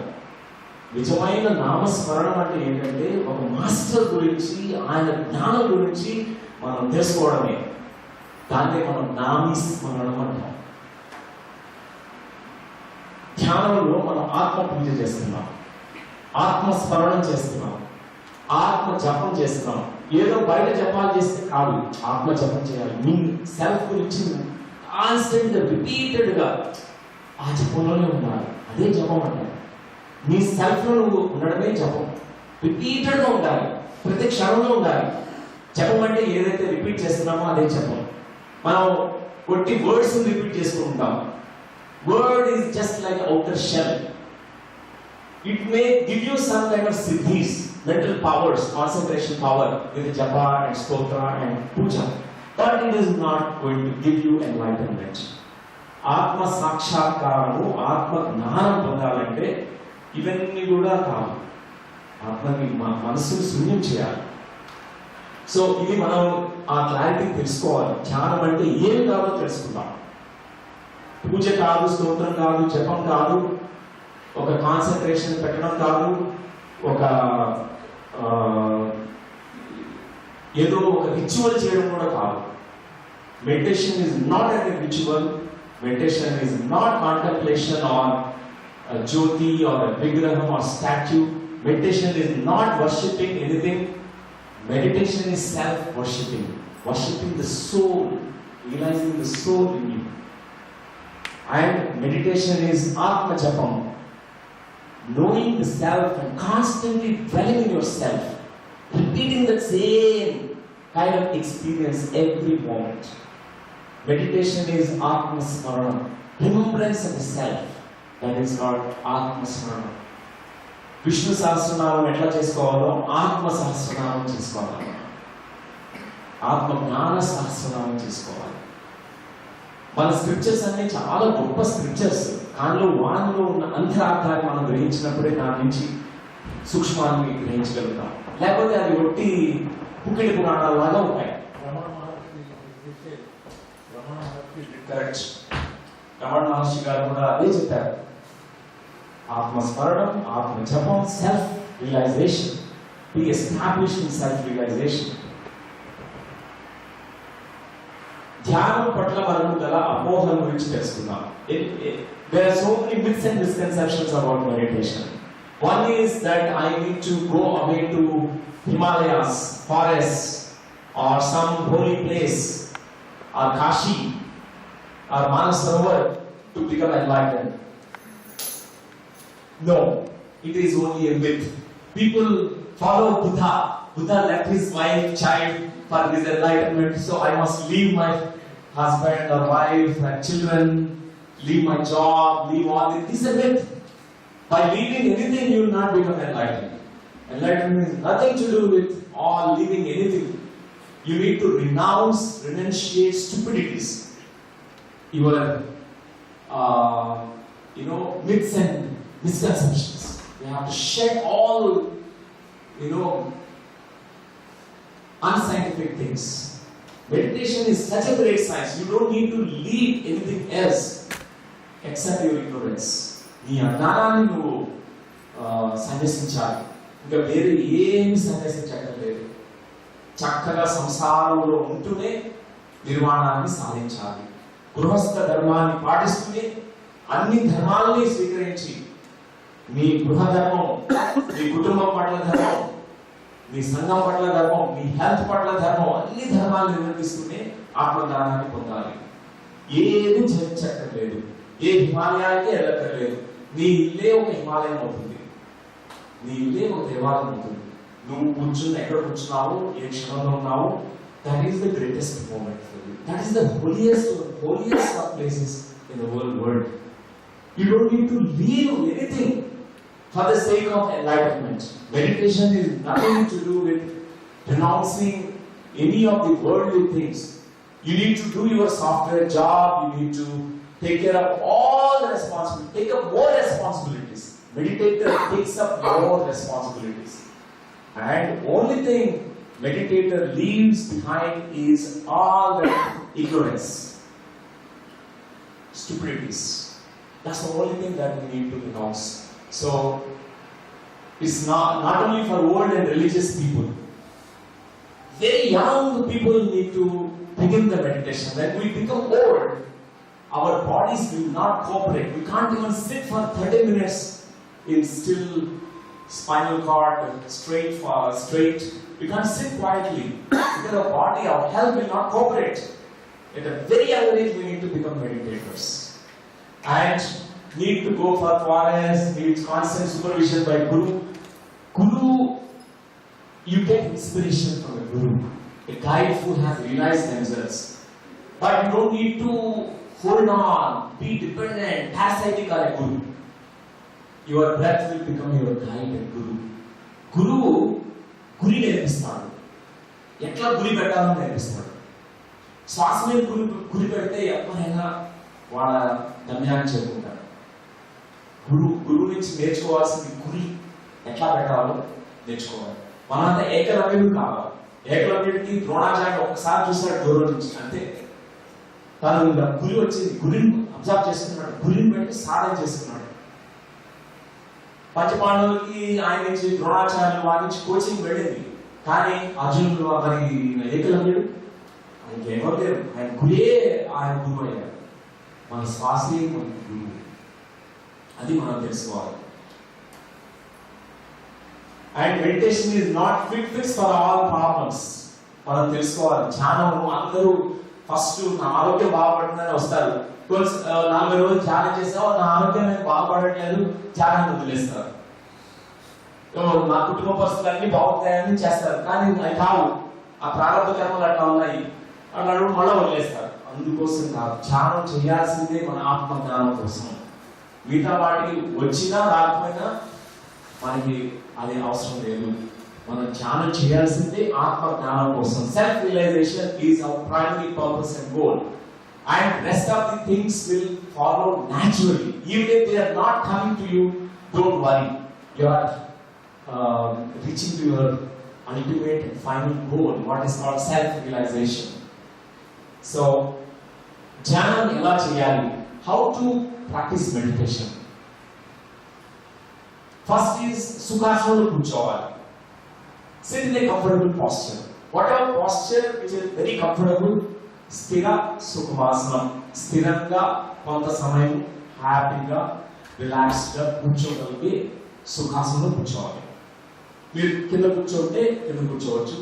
నిజమైన నామస్మరణం అంటే ఏంటంటే ఒక మాస్టర్ గురించి, ఆయన జ్ఞానం గురించి మనం తెలుసుకోవడమే. దాన్నే మనం నామస్మరణం అంటాం. ధ్యానంలో మనం ఆత్మ పూజ చేస్తున్నాం, ఆత్మస్మరణం చేస్తున్నాం, ఆత్మ జపం చేస్తున్నాం. ఏదో బయట జపాలు చేస్తే కాదు, ఆత్మ జపం చేయాలి. మీ సెల్ఫ్ గురించి కాన్స్టెంట్ గా రిపీటెడ్ గా ఆ జపంలోనే ఉండాలి. అదే జపం అంటారు. నీ సెల్ఫ్ లో నువ్వు ఉండడమే జపం. రిపీటెడ్ గా ఉండాలి, ప్రతి క్షణంలో ఉండాలి. జపం అంటే ఏదైతే రిపీట్ చేస్తున్నామో అదే జపం. మనం కొట్టి వర్డ్స్ రిపీట్ చేసుకుంటాం. Word is just like outer shell. It may give you some kind of siddhis, mental powers, concentration power with japa and stotra and puja, but it is not going to give you enlightenment. ఆత్మ సాక్షాత్కారము, ఆత్మ జ్ఞానం పొందాలంటే ఇవన్నీ కూడా కాదు. ఆత్మని మనసును శూన్యం చేయాలి. సో ఇది మనం ఆ క్లారిటీ తెలుసుకోవాలి. ధ్యానం అంటే ఏమి కాదో తెలుసుకుందాం. పూజ కాదు, స్తోత్రం కాదు, జపం కాదు, ఒక కాన్సన్ట్రేషన్ పెట్టడం కాదు, ఒక ఏదో ఒక రిచువల్ చేయడం కూడా కాదు. Meditation is not a ritual. Meditation is not contemplation on జ్యోతి ఆర్ విగ్రహం or statue. Meditation is not worshipping anything. Meditation is self-worshipping, worshipping the soul, realizing the soul in you. And meditation is Atma Japam, knowing the self and constantly dwelling in yourself, repeating the same kind of experience every moment. Meditation is Atma Smarana, remembrance of the self. That is called Atma Smarana. Vishnu Sahasranamam ఎట్లా చేసుకోవాలో ఆత్మ సహస్రనామం చేసుకోవాలి, ఆత్మ జ్ఞాన సహస్రనామం చేసుకోవాలి. మన scriptures అన్ని చాలా గొప్ప స్క్రిప్చర్స్, కానీ వాటిలో ఉన్న అంతరార్థాన్ని మనం గ్రహించినప్పుడే దాని నుంచి సూక్ష్మాన్ని గ్రహించగలుగుతాం. లేకపోతే అది ఒట్టి పుక్కిడి పురాణాలాగా ఉంటాయి. కరెక్ట్. రమణ మహర్షి గారు కూడా అదే చెప్పారు. ఆత్మస్మరణం, ఆత్మ జపం, self realisation, be established in self realisation. ధ్యానం పట్ల మనకు గల అపోహల గురించి తెలుసుకుందాం. There are so many myths and misconceptions about meditation. One is that I need to go away to Himalayas, forests, or some holy place, or Kashi, or Manasarovar to become enlightened. No, it is only a myth. People follow Buddha. Buddha left his wife, child for his enlightenment, so I must leave my husband or wife and children, leave my job, leave all this. This is a myth. By leaving anything, you will not become enlightened. Enlightenment has nothing to do with all leaving anything. You need to renunciate stupidities. Your, myths and misconceptions. You have to shed all, unscientific things. Meditation is such a great science. You don't need to leave anything else except your ignorance. నీ అజ్ఞానాన్ని నువ్వు సన్యసించాలి. ఇంకా వేరే ఏమి సన్యసించక్కర్లేదు. చక్కగా సంసారంలో ఉంటూనే నిర్వాణాన్ని సాధించాలి. గృహస్థ ధర్మాన్ని పాటిస్తూనే అన్ని ధర్మాలని స్వీకరించి మీ గృహ ధర్మం, మీ కుటుంబం పట్ల ధర్మం, మీ సంఘం పట్ల ధర్మం, మీ హెల్త్ పట్ల ధర్మం, అన్ని ధర్మాలు నిర్వర్తిస్తూనే ఆత్మజ్ఞానాన్ని పొందాలి. ఏది చక్కర్లేదు, ఏ హిమాలయానికి వెళ్ళక్కర్లేదు. నీ ఇల్లే ఒక హిమాలయం అవుతుంది, నీ ఇల్లే ఒక దేవాలయం అవుతుంది. నువ్వు కూర్చుని ఎక్కడ కూర్చున్నావు, ఏ క్షణంలో ఉన్నావు, that is the greatest moment for you. That is the holiest of places in the world. You don't need to leave anything for the sake of enlightenment. Meditation is nothing to do with renouncing any of the worldly things. You need to do your software job. You need to take care of all the responsibilities. Take up more responsibilities. Meditator takes up more responsibilities. And only thing meditator leaves behind is all the ignorance, stupidities. That's the only thing that we need to renounce. So, it's not only for old and religious people. Very young people need to begin the meditation. When we become old, our bodies will not cooperate. We can't even sit for 30 minutes in still spinal cord, straight. We can't sit quietly. Because our body, our health will not cooperate. At a very young age, we need to become meditators. And need to go for forest, needs constant supervision by Guru. You get inspiration from the Guru. a guide who has realized themselves. But you don't need to hold on, be dependent, parasitic or a guru. Your breath will become your guide and guru. గురువు గురి నేర్పిస్తాడు, ఎట్లా గురి పెట్టాలో నేర్పిస్తాడు. శ్వాస మీద గురి పెడితే ఎవరైనా వాళ్ళ గమ్యాన్ని చేరుకుంటారు. గురువు నుంచి నేర్చుకోవాల్సింది గురి ఎట్లా పెట్టాలో నేర్చుకోవాలి. మనంతా ఏకలవ్యుడు కావాలి. ఏకలవ్యుడికి ద్రోణాచార్య ఒక్కసారి చూసాడు దూరం నుంచి, అంతే. తను గురి వచ్చింది, గురిని అబ్జర్వ్ చేసుకున్నాడు, గురిని పెట్టి సాధన చేసుకున్నాడు. పంచపాండవులకి ఆయన నుంచి ద్రోణాచార్యులు వారి నుంచి కోచింగ్ వెళ్ళింది. కానీ అర్జునుడు మరి ఏకలవ్యుడు ఆయనకి ఎవరు లేరు, ఆయన గురే ఆయన గురువు అయ్యారు. మన శ్వాసే మన గురువు, అది మనం తెలుసుకోవాలి. And meditation is not quick fix for all problems. మనం తెలుసుకోవాలి. ధ్యానం అందరూ ఫస్ట్ నా ఆరోగ్యం బాగుపడుతుందని వస్తారు, 40 రోజులు ధ్యానం చేసావు, నా ఆరోగ్యం నేను బాగుపడట్లేదు, ధ్యానాన్ని వదిలేస్తారు. నా కుటుంబ పరిస్థితులు అన్ని బాగుంటాయని చేస్తారు, కానీ అవి కావు, ఆ ప్రారంభ కర్మలు అట్లా ఉన్నాయి అన్నాడు, మళ్ళీ వదిలేస్తారు. అందుకోసం కాదు, ధ్యానం చేయాల్సిందే మన ఆత్మ జ్ఞానం కోసం. మిగతా వాటికి వచ్చినా రాకపోయినా మనకి అది అవసరం లేదు. మనం ధ్యానం చేయాల్సిందే ఆత్మ జ్ఞానం కోసం. Self realisation is our primary purpose and goal. And rest of the things will follow naturally. Even if they are not coming to you, don't worry. You are reaching to your ultimate and final goal, what is called self-realization. So, Jnanam ela cheyali. How to practice meditation? First is Sukhasana Kuchavali. Sit in a comfortable posture. Whatever posture which is very comfortable, స్థిర సుఖవాసనం, స్థిరంగా కొంత సమయం హ్యాపీగా రిలాక్స్డ్గా కూర్చోగలిగి సుఖాసనంలో కూర్చోవాలి. మీరు కింద కూర్చోంటే కింద కూర్చోవచ్చు,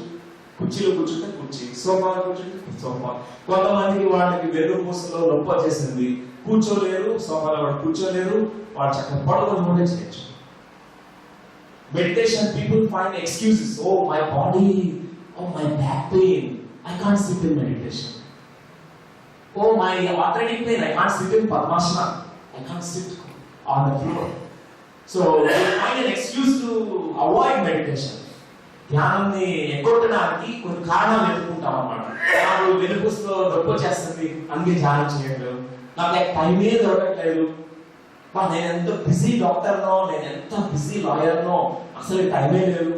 కుర్చీలో కూర్చుంటే కుర్చీ, సోఫాలో కూర్చుంటే సోఫా. కొంతమందికి వాళ్ళకి వెన్నుపూసలో నొప్పి వచ్చేసింది, కూర్చోలేరు, సోఫాలో వాళ్ళు కూర్చోలేరు, వాళ్ళు చక్కగా పడుకొని కూడా చేయొచ్చు. Meditation people find excuses. Oh my body, oh my back pain, I can't sit in meditation. Oh, my arthritic pain, I can't sit in Padmasana. I can't sit on the floor. So, they find an excuse to avoid meditation. ధ్యానాన్ని ఎగ్గొట్టడానికి కొన్ని కారణాలు ఎదుర్కొంటాం అన్నమాట. నాకు వెనుపుస్లో నొప్పి వచ్చేస్తుంది, అందుకే ధ్యానం చేయట్లేదు, నాకు టైమే దొరకట్లేదు, నేను ఎంత బిజీ డాక్టర్నో, నేను ఎంత బిజీ లాయర్నో, అసలు టైమే లేదు.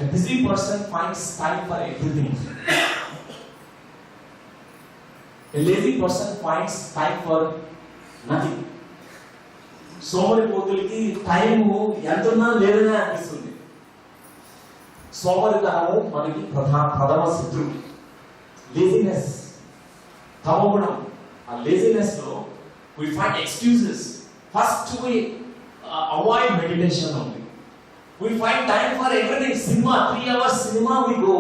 A busy person finds time for everything. A lazy person finds time for nothing. సోమరిపోతులకి టైము ఎంతున్నా లేదనే అనిపిస్తుంది. సోమరితనము మనకి ప్రథమ శత్రువు. లేజినెస్, తమోగుణం. ఆ లేజినెస్ లో we find excuses. First we avoid meditation only. We find time for everything. Cinema, 3 hours cinema we go.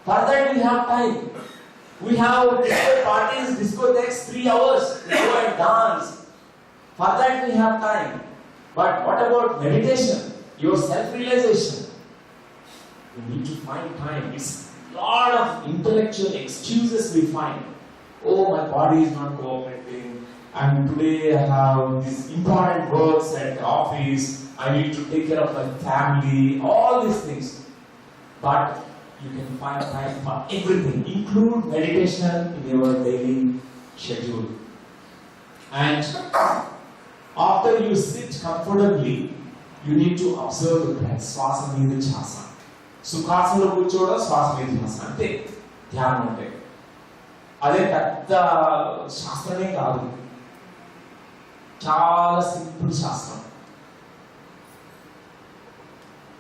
For that we have time. We have disco parties, discotheques, 3 hours. We go and dance. For that we have time. But what about meditation? Your self-realization. You need to find time. It's a lot of intellectual excuses we find. Oh, my body is not cooperating. And today I have these important works at the office. I need to take care of my family, all these things. But you can find time for everything. Include meditation in your daily schedule. And after you sit comfortably, you need to observe the breath. Swasa Nidhi Chasa. Sukhasana Kuchoda, Swasa Nidhi Chasa. Ante, Dhyanam ante. Ade pedda శాస్త్రమే కాదు, చాలా simple శాస్త్రం.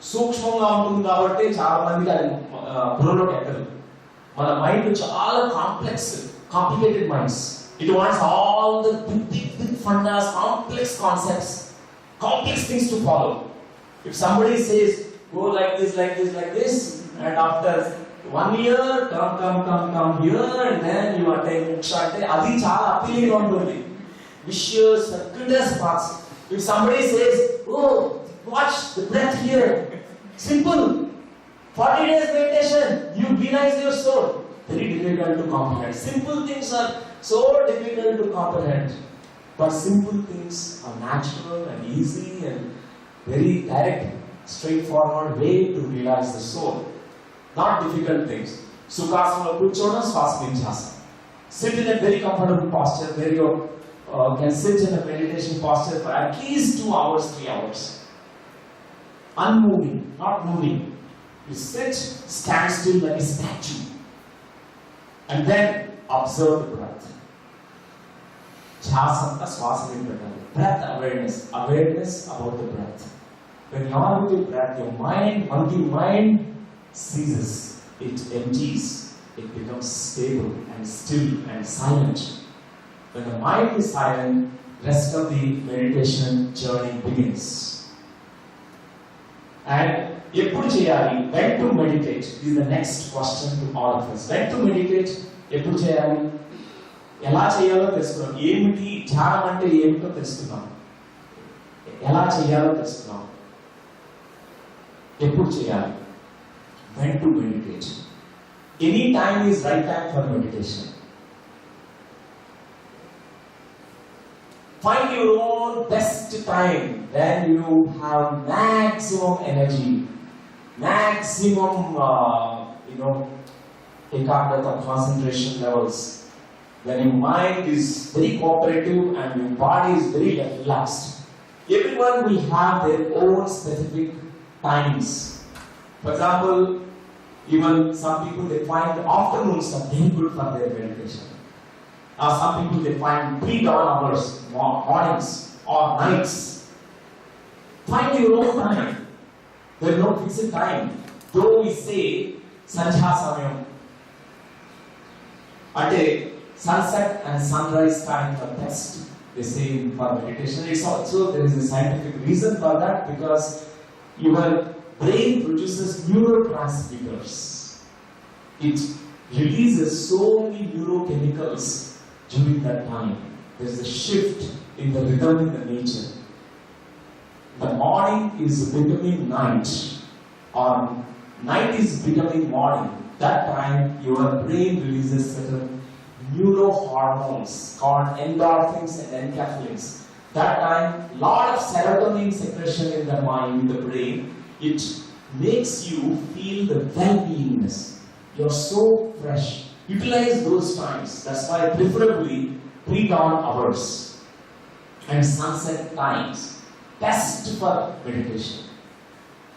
సూక్ష్మంగా ఉంటుంది కాబట్టి చాలా మందికి అది బుర్రలోకి ఎక్కదు. మన మైండ్ చాలా complicated minds. It wants all the big fundas, complex concepts, complex things to follow. If somebody says go like this, like this, like this, and after 1 year come here and then you attain moksha ante adi chaala appealing ga untundi. Vicious circuitous paths. If somebody says, oh, watch the breath here, simple, 40 days meditation, you realize your soul. Very difficult to comprehend. Simple things are so difficult to comprehend. But simple things are natural and easy and very direct, straightforward way to realize the soul. Not difficult things. Sukhasana, Kuchona, Swasminchasana. Sit in a very comfortable posture where you can sit in a meditation posture for at least 2 hours, 3 hours. Unmoving, not moving. You sit, stand still like a statue. And then observe the breath. Chasanta swasana. Breath awareness. Awareness about the breath. When you are with your breath, your mind, monkey mind ceases. It empties. It becomes stable and still and silent. When the mind is silent, rest of the meditation journey begins. And ఎప్పుడు చేయాలి? When to meditate is the next question to all of us. When to meditate? ఎప్పుడు చేయాలి? ఎలా చేయాలో తెలుసుకున్నాం. ఏమిటి ధ్యానం అంటే ఏమిటో తెలుసుకున్నాం. ఎలా చేయాలో తెలుసుకున్నాం. ఎప్పుడు చేయాలి? When to meditate? Any time is right time for meditation. Find your own best time when you have maximum energy, maximum, ekagrata concentration levels. When your mind is very cooperative and your body is very relaxed. Everyone will have their own specific times. For example, even some people they find the afternoons are very good for their meditation. Some people they find pre-dawn hours, mornings or nights. Find your own time. There is no fixed time. Though we say Sanjha Samayam, at a sunset and sunrise time are best. They say for meditation. It's also there is a scientific reason for that because your brain produces neurotransmitters. It releases so many neurochemicals during that time. There is a shift in the rhythm in the nature. The morning is becoming night, or night is becoming morning. That time your brain releases certain neurohormones called endorphins and enkephalins. That time, lot of serotonin secretion in the mind, in the brain. It makes you feel the well-beingness. You're so fresh. Utilize those times. That's why preferably pre-dawn hours and sunset times. Best for meditation.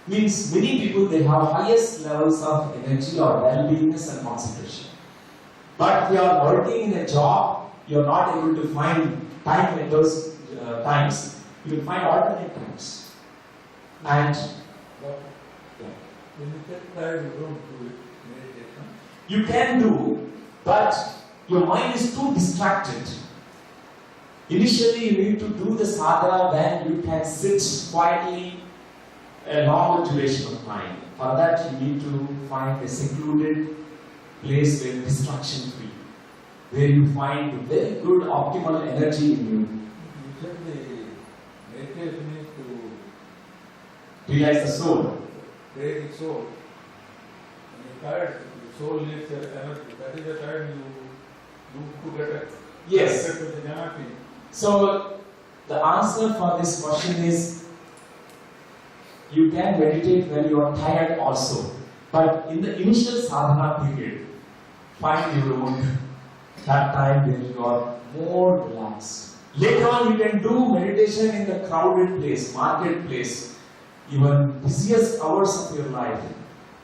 Means many people they have highest levels of energy or well-beingness and concentration. But if you are working in a job, you are not able to find time at those times. You will find alternate times. And
when you get tired, you don't do it. Meditation.
You can do, but your mind is too distracted. Initially, you need to do the sadhana when you can sit quietly a longer duration of time. For that, you need to find a secluded place where distraction free, where you find very good optimal energy in you.
You said the meditation is to
Realize the soul.
create the soul. When you're tired, the soul needs energy. That is the time you do to get it.
Yes.
Get to the jnana.
So, the answer for this question is you can meditate when you are tired also. But in the initial sadhana period, find your own. That time when you are more relaxed. Later on, you can do meditation in the crowded place, marketplace, even busiest hours of your life.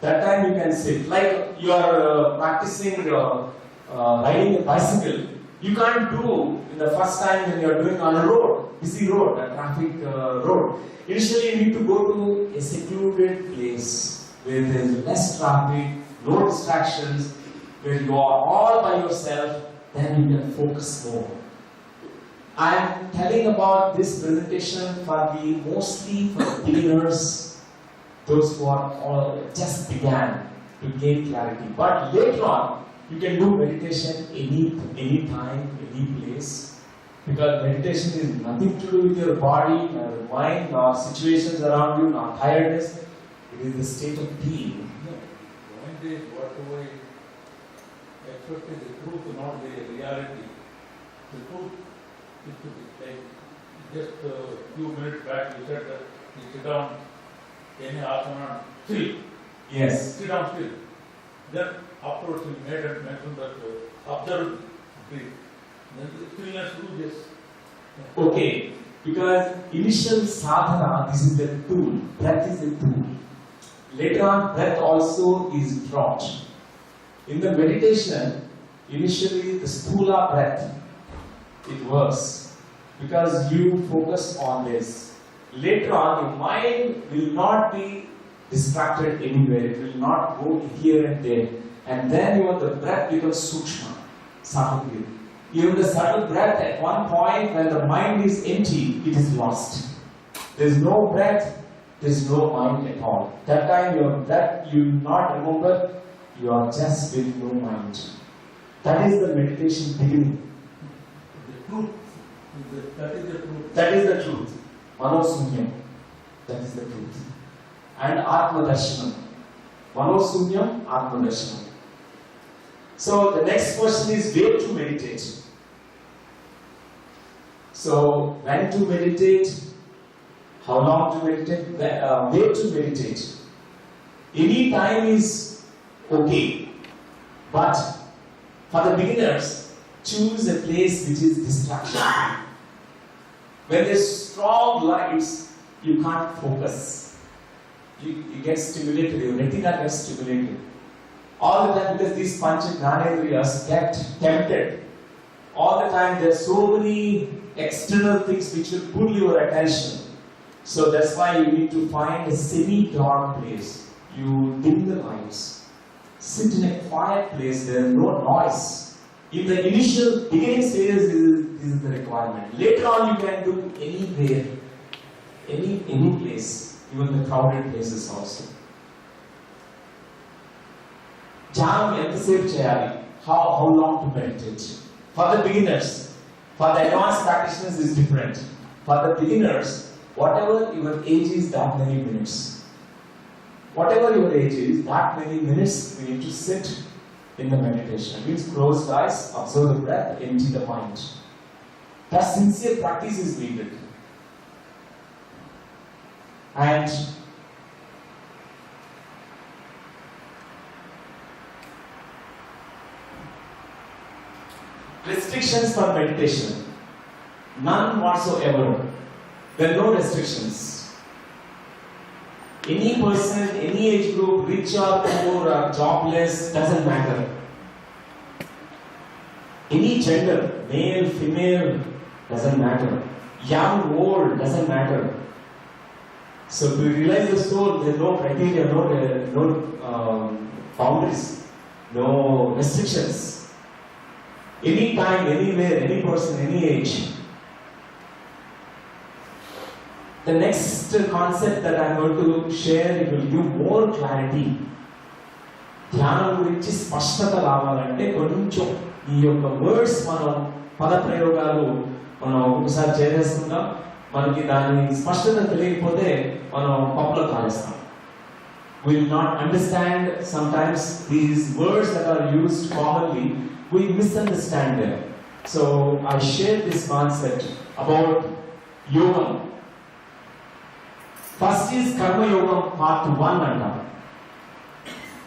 That time you can sit. Like you are practicing riding a bicycle. You can't do in the first time when you are doing on a road, busy road, a traffic road. Initially, you need to go to a secluded place where there is less traffic, no distractions, where you are all by yourself. Then you can focus more. I am telling about this presentation mostly for beginners, those who are all just began to gain clarity. But later on, you can do meditation any time, any place. Because meditation is nothing to do with your body, nor your mind, nor situations around you, nor tiredness. It is the state of being.
days, whatever is expected, the truth, not the reality. The truth is to be like just a few minutes back you said that you sit down, any asana, still,
Yes.
sit down still. Then afterwards you made and mentioned that observe breathe. Then the stillness do this.
Okay, because initial sadhana, this is the tool, breath is the tool. Later on, breath also is brought. In the meditation, initially the sthula breath, it works because you focus on this. Later on, your mind will not be distracted anywhere, it will not go here and there. And then the breath becomes sukshma, subtle. Even the subtle breath, at one point when the mind is empty, it is lost. There is no breath, there is no mind at all. That time your breath, you will not remember, you are just with no mind. That is the meditation beginning.
The truth, that is the truth.
That is the truth. Manosunyam. That is the truth. And Atma Darshanam. Manosunyam, Atma Darshanam. So the next question is where to meditate. So when to meditate, how long to meditate, where to meditate. Any time is okay, but for the beginners, choose a place which is distraction free. When there's strong lights, you can't focus. You get stimulated, your retina gets stimulated. All the time, because these pancha jnanendriyas get tempted. All the time there are so many external things which will pull your attention. So that's why you need to find a semi-dark place. You dim the lights. Sit in a quiet place, there is no noise. In the initial beginning stages, this is the requirement. Later on you can do anywhere, any place, even the crowded places also. Jnanam ఎంతసేపు చేయాలి? How long to meditate? For the beginners, for the advanced practitioners is different. For the beginners, whatever your age is, that many minutes. Whatever your age is, that many minutes we need to sit in the meditation. It means closed eyes, observe the breath, empty the mind. That sincere practice is needed. And restrictions for meditation, none whatsoever. There are no restrictions. Any person, any age group, rich or poor or jobless, doesn't matter. Any gender, male, female, doesn't matter. Young, old, doesn't matter. So to realize the soul, there are no criteria, no boundaries, no restrictions. Any time, anywhere, any person, any age. The next concept that I am going to share, it will give more clarity. ధ్యానం గురించి స్పష్టత రావాలంటే కొంచెం ఈ యొక్క words మనం పద ప్రయోగాలు మనం ఒకసారి చేసేస్తున్నాం. మనకి దాని స్పష్టత తెలియకపోతే మనం పప్పులో కాలేస్తాం. We will not understand sometimes these words that are used commonly. We misunderstand them. So I share this concept about yoga. First is Karma Yoga part 1 and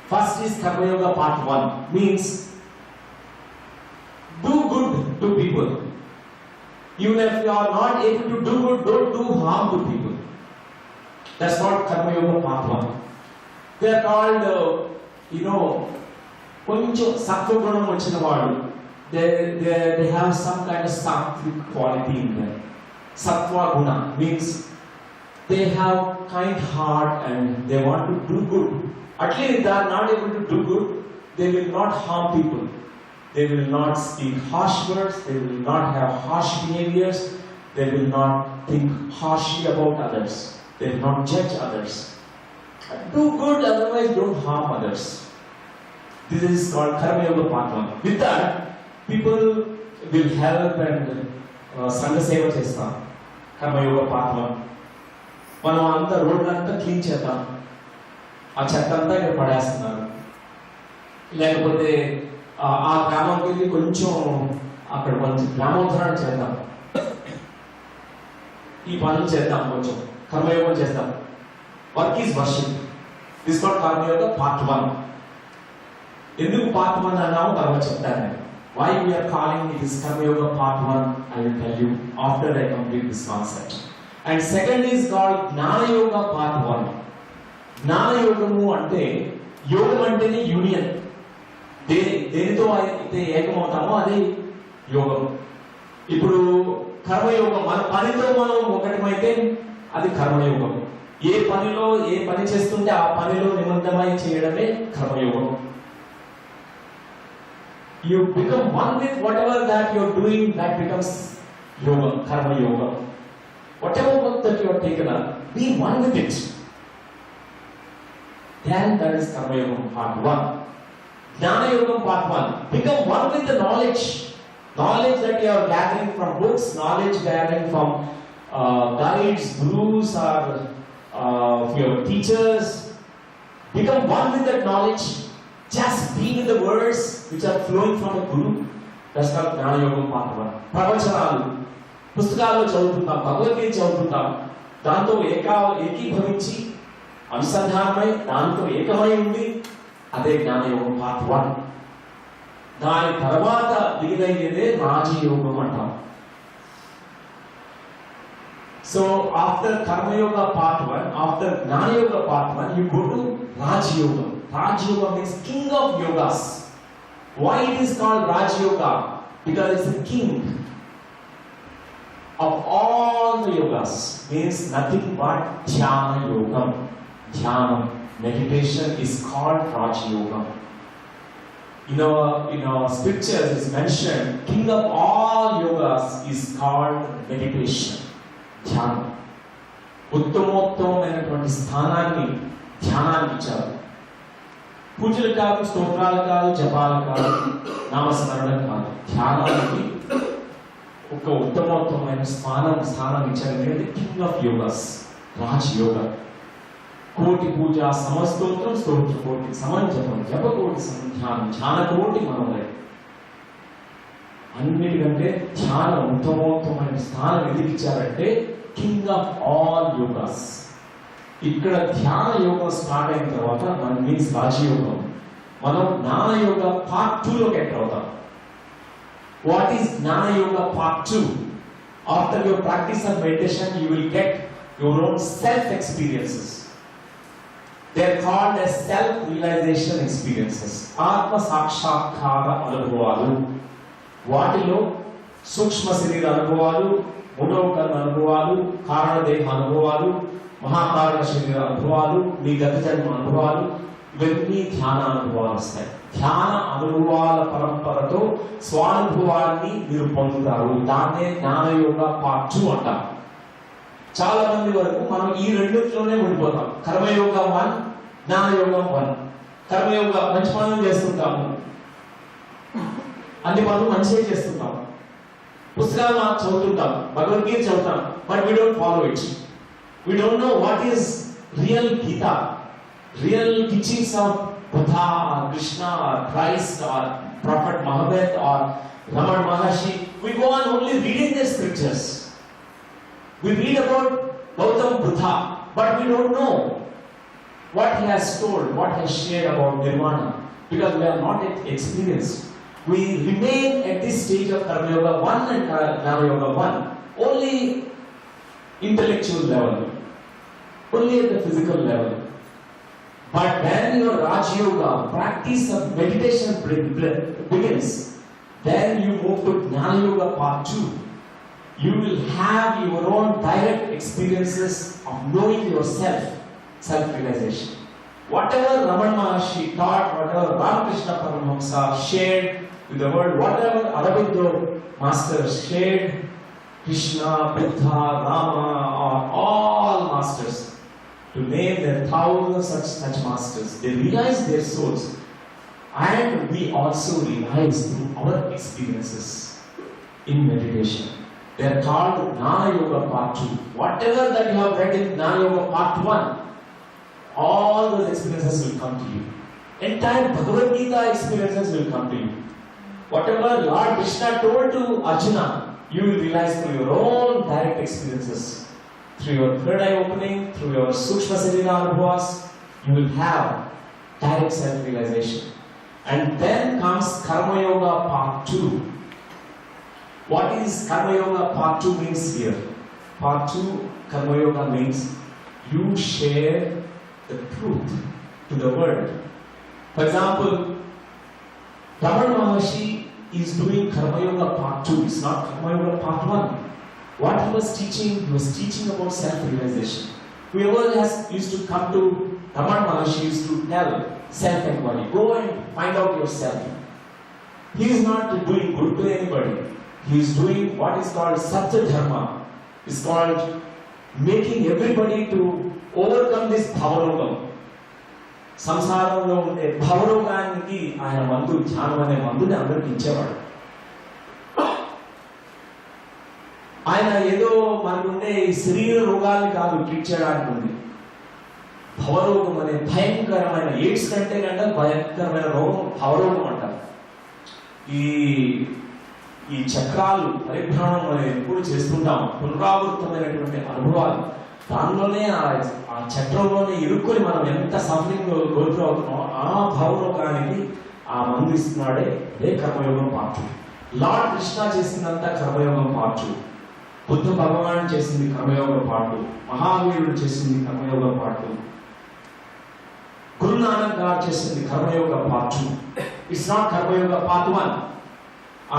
First is Karma Yoga part 1. Means do good to people. Even if you are not able to do good, don't do harm to people. That's what Karma Yoga part 1. They are called, కొంచెం సత్వగుణం వచ్చిన వాళ్ళు, they have some kind of sattvic quality in them. Sattva guna means they have kind heart and they want to do good. At least if they are not able to do good, they will not harm people. They will not speak harsh words, they will not have harsh behaviors, they will not think harshly about others, they will not judge others. Do good, otherwise don't harm others. This is called Karma Yoga part 1. With that, people will help and Sangha Seva chestam. Karma Yoga part 1. మనం అంతా రోడ్లంతా clean చేద్దాం. ఆ చెత్త అంతా ఇక్కడ పడేస్తున్నారు.
లేకపోతే ఆ గ్రామంకి వెళ్ళి కొంచెం అక్కడ కొంచెం గ్రామోద్ధరణ చేద్దాం, ఈ పనులు చేద్దాం, కొంచెం కర్మయోగం చేద్దాం. Work is worship. This called karma yoga part 1. ఎందుకు పార్ట్ 1 అన్నాము తర్వాత చెప్తాను నేను. Why we are calling it is Karma-yoga part 1, I will tell you after I complete this concept. And second is called Gnana-yoga part 1. జ్ఞానయోగము అంటే, యోగం అంటేనే యూనియన్. దేనితో అయితే ఏకమవుతామో అదే యోగం. ఇప్పుడు కర్మయోగం, మన పనితో మనం ఒకటమైతే అది కర్మయోగం. ఏ పనిలో ఏ పని చేస్తుంటే ఆ పనిలో నిమగ్నమై చేయడమే కర్మయోగం. You become one with whatever that you are doing, that becomes yoga, karma yoga. Whatever work that you are taken up, be one with it. Then that is karma yoga part 1. Jnana yoga part 1. Become one with the knowledge. Knowledge that you are gathering from books, knowledge gathering from guides, gurus, or your teachers. Become one with that knowledge. Just be with the words which are flowing from a guru. That's called Gnana Yoga part 1. ప్రవచనాలు, పుస్తకాల్లో చదువుతుంటాం, భగవద్గీత చదువుతుంటాం, దాంతో ఏకీభవించి అనుసంధానమై దాంతో ఏకమై ఉంది, అదే జ్ఞానయోగం part 1. దాని తర్వాత దిగినయ్యేదే రాజయోగం అంటాం. So after Karma Yoga part 1, after Gnana Yoga part 1, you go to Raj Yoga. Raj Yoga means king of yogas. Why it is called Raj Yoga? Because it's the king of all the yogas. Means nothing but Dhyana Yoga. Dhyana, meditation is called Raj Yoga. In our scriptures it is mentioned, king of all yogas is called meditation. ధ్యానం. ఉత్తమోత్తమైనటువంటి స్థానాన్ని ధ్యానానికి ఇచ్చారు. పూజలు కాదు, స్తోత్రాలు కాదు, జపాలు కాదు, నామస్మరణ కాదు, ధ్యానానికి ఒక ఉత్తమోత్తమైన స్థానం ఇచ్చారు. ఎందుకంటే కింగ్ ఆఫ్ యోగాస్, రాజ్ యోగా. కోటి పూజ, సమస్తోత్రం, స్తోత్ర కోటి, సమంజపం, జపకోటి, ధ్యానం, ధ్యాన కోటి మనోలయం. అన్నిటికంటే ధ్యానం ఉత్తమోత్తమైన స్థానం ఎందుకు ఇచ్చారంటే కింగ్ ఆఫ్ ఆల్ యోగాస్. ఇక్కడ ధ్యాన యోగం స్టార్ట్ అయిన తర్వాత మన మీన్స్ రాజయోగం, మనం జ్ఞాన యోగ పార్ట్ 2లోకి ఎంటర్ అవుతాం. What is Jnana Yoga part 2? After your practice of meditation you will get your own self experiences. They are called as self realization experiences. ఆత్మ సాక్షాత్కార అనుభవాలు. వాటిలో సూక్ష్మ శరీర అనుభవాలు, మూడవ కర్ణ అనుభవాలు, కారణదేహ అనుభవాలు, మహాకారణ శరీర అనుభవాలు, మీ గత జన్మ అనుభవాలు, ఇవన్నీ ధ్యాన అనుభవాలు వస్తాయి. ధ్యాన అనుభవాల పరంపరతో స్వానుభవాన్ని మీరు పొందుతారు. దాన్నే జ్ఞానయోగ పార్ట్ 2 అంటాం. చాలా మంది వరకు మనం ఈ రెండిట్లోనే ఉండిపోతాం. కర్మయోగం 1, జ్ఞానయోగం 1. కర్మయోగ మంచి పనులు చేస్తుంటాము, అన్ని పనులు మంచిగా చేస్తుంటాం, పుస్తకాలు చదువుతుంటాం, భగవద్గీత చదువుతాం, but we don't follow it. We don't know what is real Gita, real teachings of Buddha or Krishna or Christ or Prophet Muhammad or Raman Maharshi. We go on only reading the scriptures. We read about Gautam Buddha, but we don't know what he has told, what he has shared about Nirvana, because we are not yet experienced. We remain at this stage of Karma Yoga 1 and Gnana Yoga 1, only intellectual level, only at the physical level. But when your Raj Yoga practice of meditation begins, then you move to Gnana Yoga part 2. You will have your own direct experiences of knowing yourself, self-realization. Whatever Raman Maharshi taught, whatever Ramakrishna Paramahamsa shared with the world, whatever Aurobindo masters shared, Krishna, Buddha, Rama, or all masters, to name their thousands such masters, they realize their souls, and we also realize through our experiences in meditation. They are called Gnana Yoga part 2. Whatever that you have read in Gnana Yoga part 1, all those experiences will come to you. entire Bhagavad Gita experiences will come to you. Whatever Lord Krishna told to Arjuna, you will realize through your own direct experiences. Through your third eye opening, through your Sukshma Sarira Anubhavas, you will have direct self-realization. And then comes Karma Yoga Part 2. What is Karma Yoga Part 2 means here? Part 2 Karma Yoga means you share the truth to the world. For example, Ramana Maharshi is doing Karma Yoga Part 2. It's not Karma Yoga Part 1. What he was teaching about self-realization. Whoever used to come to Ramana Maharshi used to tell self-inquiry. Go and find out yourself. He is not doing good to anybody. He is doing what is called Satya Dharma. It's called making everybody to overcome this bhavarogam. సంసారంలో ఉండే భవరోగానికి ఆయన మందు ధ్యానం అనే మందుని అందరికి ఇచ్చేవాడు. ఆయన ఏదో మనకుండే ఈ శరీర రోగాల్ని కాదు ట్రీట్ చేయడానికి ఉంది. భవరోగం అనే భయంకరమైన ఎయిడ్స్ కంటే కంటే భయంకరమైన రోగం భవరోగం అంటారు. ఈ చక్రాలు పరిభ్రమణం అనేది ఎప్పుడు చేస్తుంటాం, పునరావృతమైనటువంటి అనుభవాలు. దానిలోనే ఆ చక్రంలోనే ఇరుక్కొని మనం ఎంత సఫరింగ్ గోత్రు అవుతున్నామో ఆ భవరోగానికి ఆ మందు ఇస్తున్నాడే అదే కర్మయోగం పార్ట్ 2. లార్డ్ కృష్ణ చేసిందంతా కర్మయోగం పార్ట్ 2. బుద్ధ భగవాన్ చేసింది కర్మయోగం పార్ట్ 2. మహావీరుడు చేసింది కర్మయోగం పార్ట్ 2. గురు నానక్ గారు చేసింది karma yoga part 2. It's not karma yoga part 1.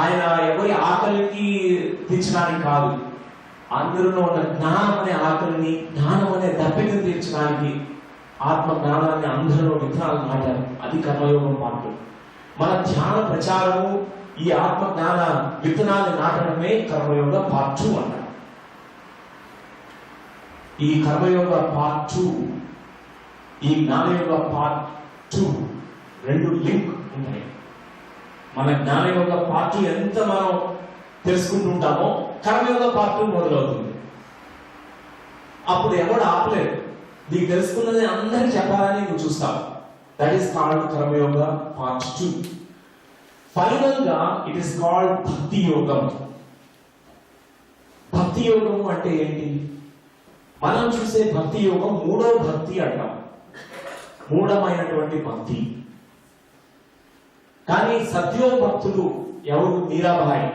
ఆయన ఎవరి ఆకలికి తీర్చడానికి కాదు, అందరిలో ఉన్న జ్ఞానం అనే ఆకలిని, జ్ఞానం అనే దప్పికను తీర్చడానికి ఆత్మ జ్ఞానాన్ని అందరిలో విత్తనాలు నాటారు. అది కర్మయోగం పార్ట్ 2. మన ధ్యాన ప్రచారము ఈ ఆత్మ జ్ఞాన విత్తనాన్ని నాటడమే కర్మయోగ పార్ట్ 2 అంటారు. ఈ కర్మయోగ పార్ట్ 2 ఈ జ్ఞానయోగ పార్ట్ 2 రెండు లింక్ ఉంటాయి. మన జ్ఞానయోగ పార్ట్ 2 ఎంత మనం తెలుసుకుంటుంటామో కర్మయోగ పార్ట్ 2 మొదలవుతుంది. అప్పుడు ఎవడు ఆపలేదు, నీకు తెలుసుకున్నది అందరికి చెప్పాలని నువ్వు చూస్తావు. That is called karma yoga part 2. Final గా ఇట్ ఈస్ కాల్డ్ భక్తి యోగం. భక్తి యోగం అంటే ఏంటి? మనం చూసే భక్తి యోగం మూడో భక్తి అంటాం, మూఢమైనటువంటి భక్తి. కానీ సత్యో భక్తులు ఎవరు? మీరాబాయి,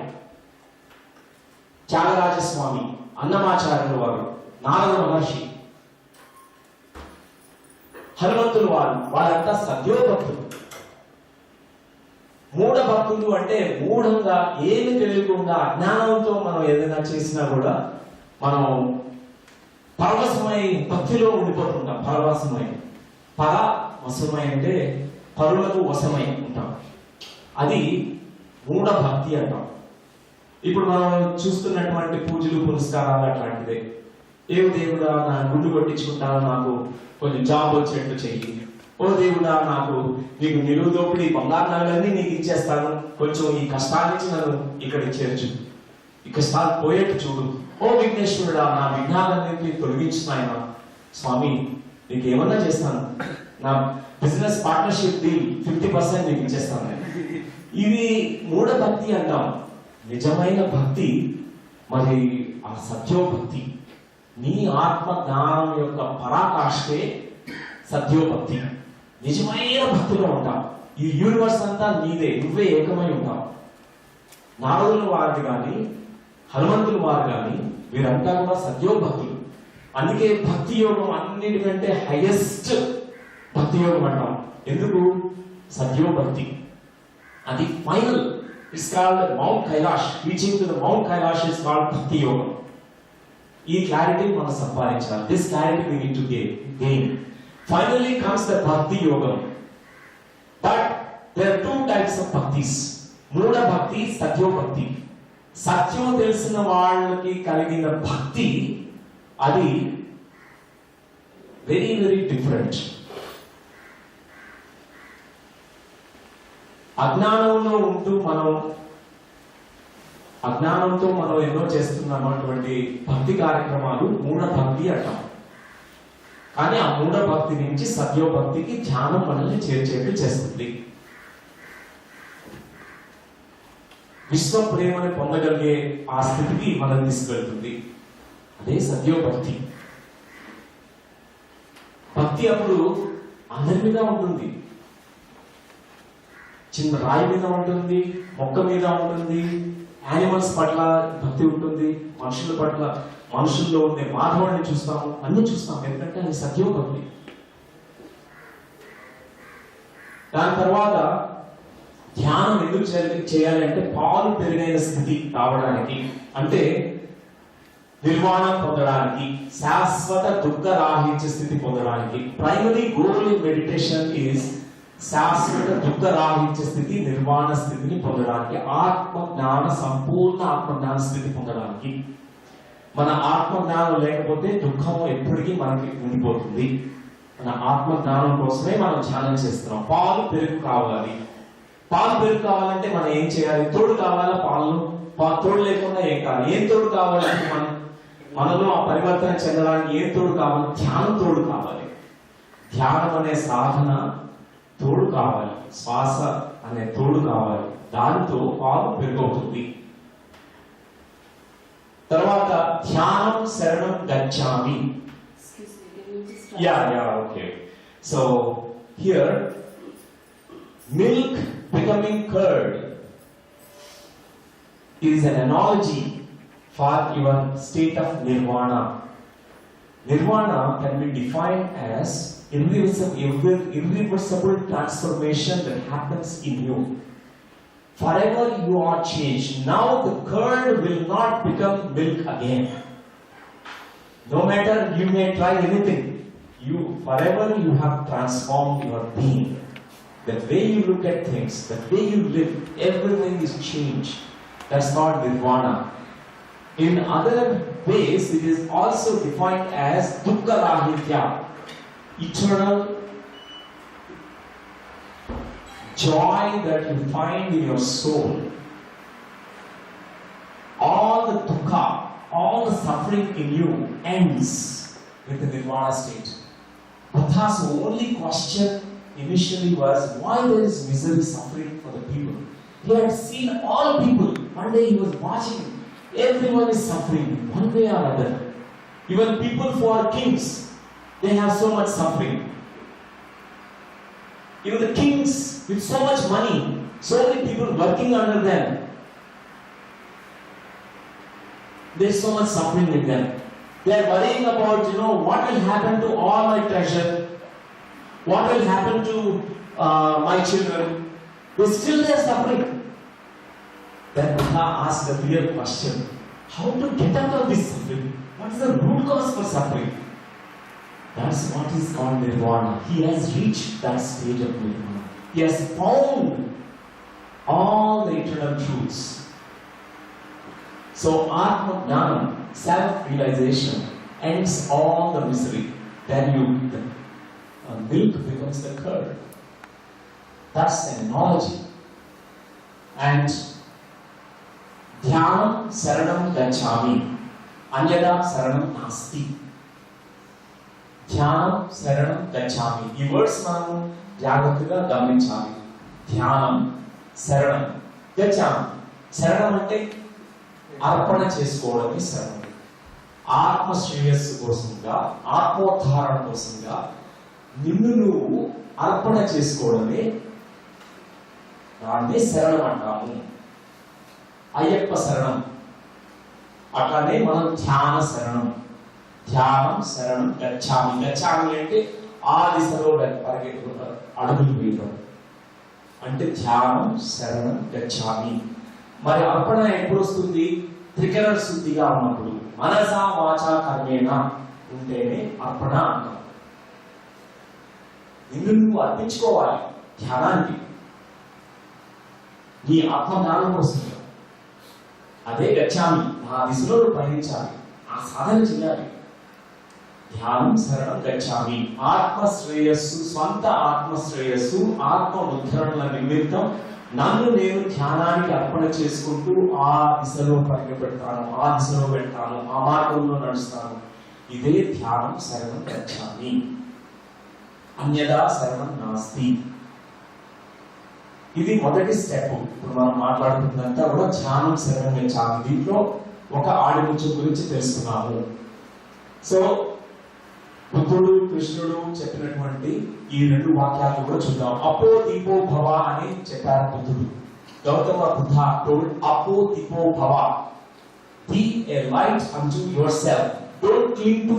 త్యాగరాజస్వామి, అన్నమాచార్యుల వారు, నారద మహర్షి, హనుమంతులు వారంతా సత్యో భక్తులు. మూఢ భక్తులు అంటే మూఢంగా ఏమి తెలియకుండా అజ్ఞానంతో మనం ఏదైనా చేసినా కూడా మనం పరవశమై భక్తిలో ఉండిపోతుంటాం. పరవశమై అంటే పరులకు వశమై ఉంటాం. అది మూఢ భక్తి అంటాం. ఇప్పుడు మనం చూస్తున్నటువంటి పూజలు పునస్కారాలు అట్లాంటిదే. ఏ దేవుడా నా గుండు కొట్టించుకుంటా, నాకు కొంచెం జాబ్ వచ్చేట్టు చెయ్యి. ఓ దేవుడా నాకు నీకు నిలువు దోపిడి బంగారు నగలన్నీ నీకు ఇచ్చేస్తాను, కొంచెం ఈ కష్టాల నుంచి నన్ను ఇక్కడ చేర్చు, ఈ కష్టాలు పోయేట్టు చూడు. ఓ విఘ్నేశ్వరుడా నా విఘ్నాలన్నింటినీ తొలగించున్నాయన స్వామి, నీకు ఏమన్నా చేస్తాను, నా బిజినెస్ పార్ట్నర్షిప్ డీల్ 50% నీకు ఇచ్చేస్తాను. ఇది మూఢ భక్తి అంటాం. నిజమైన భక్తి మరి ఆ సత్యోభక్తి, నీ ఆత్మ జ్ఞానం యొక్క పరాకాష్ఠే సత్యోభక్తి. నిజమైన భక్తిలో ఉంటాం. ఈ యూనివర్స్ అంతా నీదే, నువ్వే ఏకమై ఉంటావు. నారదుల వారిని కానీ హనుమంతుల వారు కానీ వీరంతా కూడా సత్యోభక్తులు. అందుకే భక్తి యోగం అన్నిటికంటే హైయెస్ట్ భక్తి యోగం అంటాం. ఎందుకు? సత్యోభక్తి. అది final. It's called mount Kailash. Reaching to the mount Kailash is called భక్తి యోగం. ఈ క్లారిటీ మనం సంపాదించాలి. This clarity we need to gain. Finally comes the bhakti yogam. But there are two types of bhaktis. మూఢ భక్తి, సత్యో భక్తి. సత్యం తెలిసిన వాళ్ళకి కలిగిన భక్తి అది వెరీ వెరీ డిఫరెంట్. అజ్ఞానంలో ఉంటూ అజ్ఞానంతో మనం ఎన్నో చేస్తున్నాం అటువంటి భక్తి కార్యక్రమాలు మూఢ భక్తి అంటాం. కానీ ఆ మూఢ భక్తి నుంచి సత్యోభక్తికి ధ్యానం మనల్ని చేర్చేట్టు చేస్తుంది. విశ్వ ప్రేమని పొందగలిగే ఆ స్థితికి మనల్ని తీసుకెళ్తుంది. అదే సత్యోభక్తి. భక్తి అప్పుడు అందరి మీద ఉంటుంది. చిన్న రాయి మీద ఉంటుంది, మొక్క మీద ఉంటుంది, యానిమల్స్ పట్ల భక్తి ఉంటుంది, మనుషుల పట్ల, మనుషుల్లో ఉండే మాధవాన్ని చూస్తాము, అన్ని చూస్తాము. ఎందుకంటే అది సత్యోభక్తి. దాని తర్వాత ధ్యానం ఎందుకు చేయాలి అంటే పాలు పెరిగైన స్థితి రావడానికి, అంటే నిర్వాణం పొందడానికి, శాశ్వత దుఃఖ రాహిత్య స్థితి పొందడానికి. Primary goal in meditation is శాశ్వత దుఃఖ రాహిత్య స్థితి, నిర్వాణ స్థితిని పొందడానికి, ఆత్మ జ్ఞాన, సంపూర్ణ ఆత్మ జ్ఞాన స్థితి పొందడానికి. మన ఆత్మ జ్ఞానం లేకపోతే దుఃఖం ఎప్పటికీ మనకి ఉండిపోతుంది. మన ఆత్మ జ్ఞానం కోసమే మనం ధ్యానం చేస్తున్నాం. పాలు పెరుగు కావాలి. పాలు పెరుగు కావాలంటే మనం ఏం చేయాలి? తోడు కావాలా? తోడు లేకుండా ఏం కావాలి? ఏం తోడు కావాలంటే మనలో ఆ పరివర్తన చెందడానికి ఏం తోడు కావాలి? ధ్యానం తోడు కావాలి. ధ్యానం అనే సాధన తోడు కావాలి. శ్వాస అనే తోడు కావాలి. దానితో పాలు పెరుగవుతుంది. తర్వాత ధ్యానం శరణం గచ్చామి. Okay. So here, milk becoming curd is an analogy for your state of nirvana. Nirvana can be defined as irreversible transformation that happens in you. Forever you are changed. Now the curd will not become milk again. No matter you may try anything, forever you have transformed your being. The way you look at things, the way you live, everything is changed. That's not nirvana. In other ways, it is also defined as dukkha rahitya, eternal joy that you find in your soul. All the dukkha, all the suffering in you ends with the nirvana state. Buddha's only question initially was why there is misery, suffering for the people. He had seen all people. One day he was watching, everyone is suffering one way or other. Even people who are kings, they have so much suffering. Even the kings with so much money, so many people working under them, there's so much suffering with them. They are worrying about, what will happen to all my treasure? What will happen to my children? They are suffering. Then Buddha asked the real question: how to get out of this suffering? What is the root cause for suffering? That's what is called nirvana. He has reached that stage of nirvana. He has found all the eternal truths. So Atma Jnanam, self-realization, ends all the misery. Then the milk becomes the curd. That's an analogy. And Dhyanam Saranam Gacchami, Anyada Saranam Nasti. Dhyanam Saranam Gacchami. ఈ words మనం జాగ్రత్తగా గమనించాలి. ధ్యానం, శరణం, గచ్చామి. శరణం అంటే అర్పణ చేసుకోవడమే శరణం. ఆత్మ శ్రేయస్సు కోసంగా, ఆత్మోద్ధారణ కోసంగా నిన్ను నువ్వు అర్పణ చేసుకోవడమే దాన్ని శరణం అంటాము. అయ్యప్ప శరణం. అట్లానే మనం ధ్యాన శరణం. ధ్యానం శరణం గచ్చామి. గచ్చామి అంటే ఆ దిశలో అడుగులు వేయడం అంటే ధ్యానం శరణం గచ్చామి. మరి అర్పణ ఎప్పుడు వస్తుంది? త్రికరణ శుద్ధిగా ఉన్నప్పుడు, మనసా వాచా కర్మేణ ఉంటేనే అర్పణ అంటాం. నిన్ను నువ్వు అర్పించుకోవాలి ధ్యానానికి, నీ ఆత్మజ్ఞానం వస్తుంది. అదే గచ్చామి. ఆ దిశలో పయనించాలి, ఆ సాధన చేయాలి. ధ్యానం శరణం గచ్చామి. ఆత్మశ్రేయస్సు, స్వంత ఆత్మశ్రేయస్సు, ఆత్మ ఉద్ధరణల నిమిత్తం నన్ను నేను ధ్యానానికి అర్పణ చేసుకుంటూ ఆ దిశలో పరిగె పెడతాను, ఆ దిశలో పెడతాను, ఆ మార్గంలో నడుస్తాను. ఇదే ధ్యానం శరణం గచ్ఛామి, అన్యదా శరణం నాస్తి. ఇది మొదటి స్టెప్. ఇప్పుడు మనం మాట్లాడుతున్నంతా కూడా ధ్యానం శరణం గచ్ఛామి. దీంట్లో ఒక ఆడిముచ్చు గురించి తెలుసుకున్నాము. సో బుద్ధుడు కృష్ణుడు చెప్పినటువంటి ఈ రెండు వాక్యాలు కూడా చూద్దాం. అపో దీపో భవ అని చెప్పారు బుద్ధుడు. గౌతమ బుద్ధ told అపో దీపో భవ, be a light unto yourself, don't cling to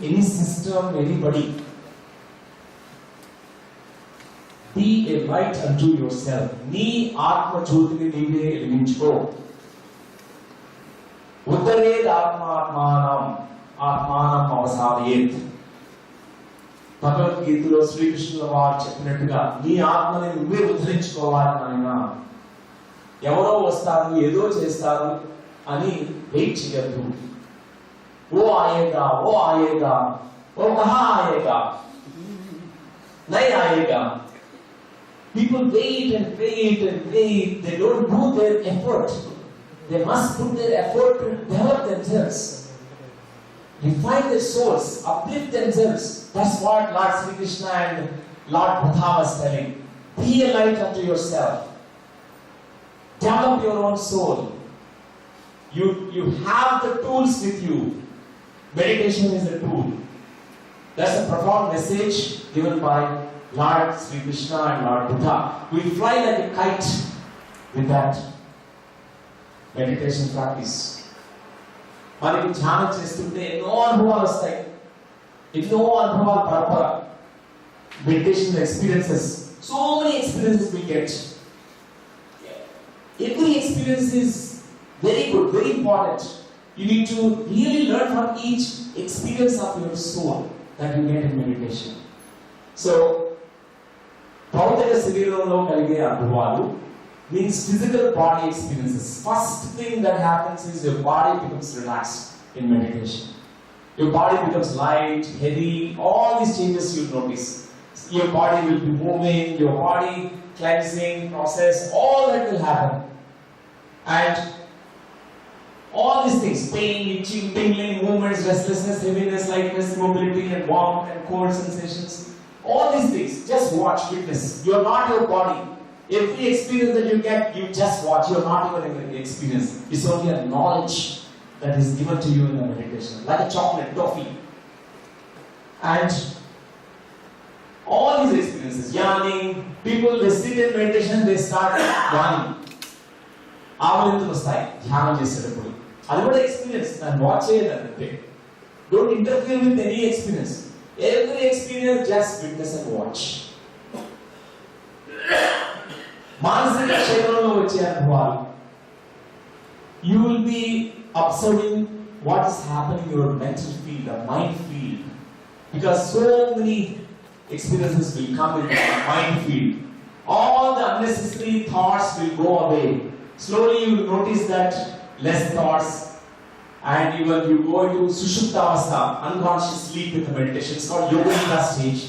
any system, anybody. Be a light unto yourself. నీ ఆత్మ జ్యోతిని నీవే వెలిగించుకో. ఉత్తరేద్ ఆత్మాత్మానం ఆత్మానం అవసాదయేత్. భగవద్గీతలో శ్రీకృష్ణుల వారు చెప్పినట్టుగా నీ ఆత్మని నువ్వే ఉద్ధరించుకోవాలి నాయన. ఎవరో వస్తారు, ఏదో చేస్తారు అని వెయిట్ చేయద్దు. ఓ ఆయేగా, ఓ ఆయేగా, ఓ కహా ఆయేగా, నై ఆయేగా. People wait and wait and wait. They don't do their effort. They must put their effort to develop themselves, refine their souls, uplift themselves. That's what Lord Sri Krishna and Lord Buddha was telling. Be a light unto yourself. Develop your own soul. You have the tools with you. Meditation is a tool. That's a profound message given by Lord Sri Krishna and Lord Buddha. We fly like a kite with that meditation practice. మనకి ధ్యానం చేస్తుంటే ఎన్నో అనుభవాలు వస్తాయి, ఎన్నో అనుభవాలు పరపర. Meditation experiences, so many experiences we get. Every experience is very good, very important. You need to really learn from each experience of your soul that you get in meditation. So, భౌతిక శరీరంలో కలిగే అనుభవాలు means physical body experiences. First thing that happens is your body becomes relaxed in meditation. Your body becomes light, heavy, all these changes you'll notice. Your body will be moving, your body cleansing process, all that will happen. And all these things, pain, itching, tingling, movements, restlessness, heaviness, lightness, mobility, and warmth and cold sensations, all these things, just watch, witness. You are not your body. Every experience that you get, you just watch. You are not even experience. It's only a knowledge that is given to you in the meditation, like a chocolate, toffee. And all these experiences, yawning, people, they sit in meditation, they start yawning. ఆవలింతలు వస్తాయి ధ్యానం చేసేటప్పుడు. అది కూడా experience, దాన్ని watch చేయాలంటే. Don't interfere with any experience. Every experience just witness and watch. మానసిక క్షేత్రంలో వచ్చే అనుభవాలు, you will be observing what is happening in your mental field, the mind field, because so many experiences will come in the mind field. All the unnecessary thoughts will go away. Slowly you will notice that less thoughts, and even you go into sushupta avastha, unconscious sleep with the meditation. It's called yoga nidra stage.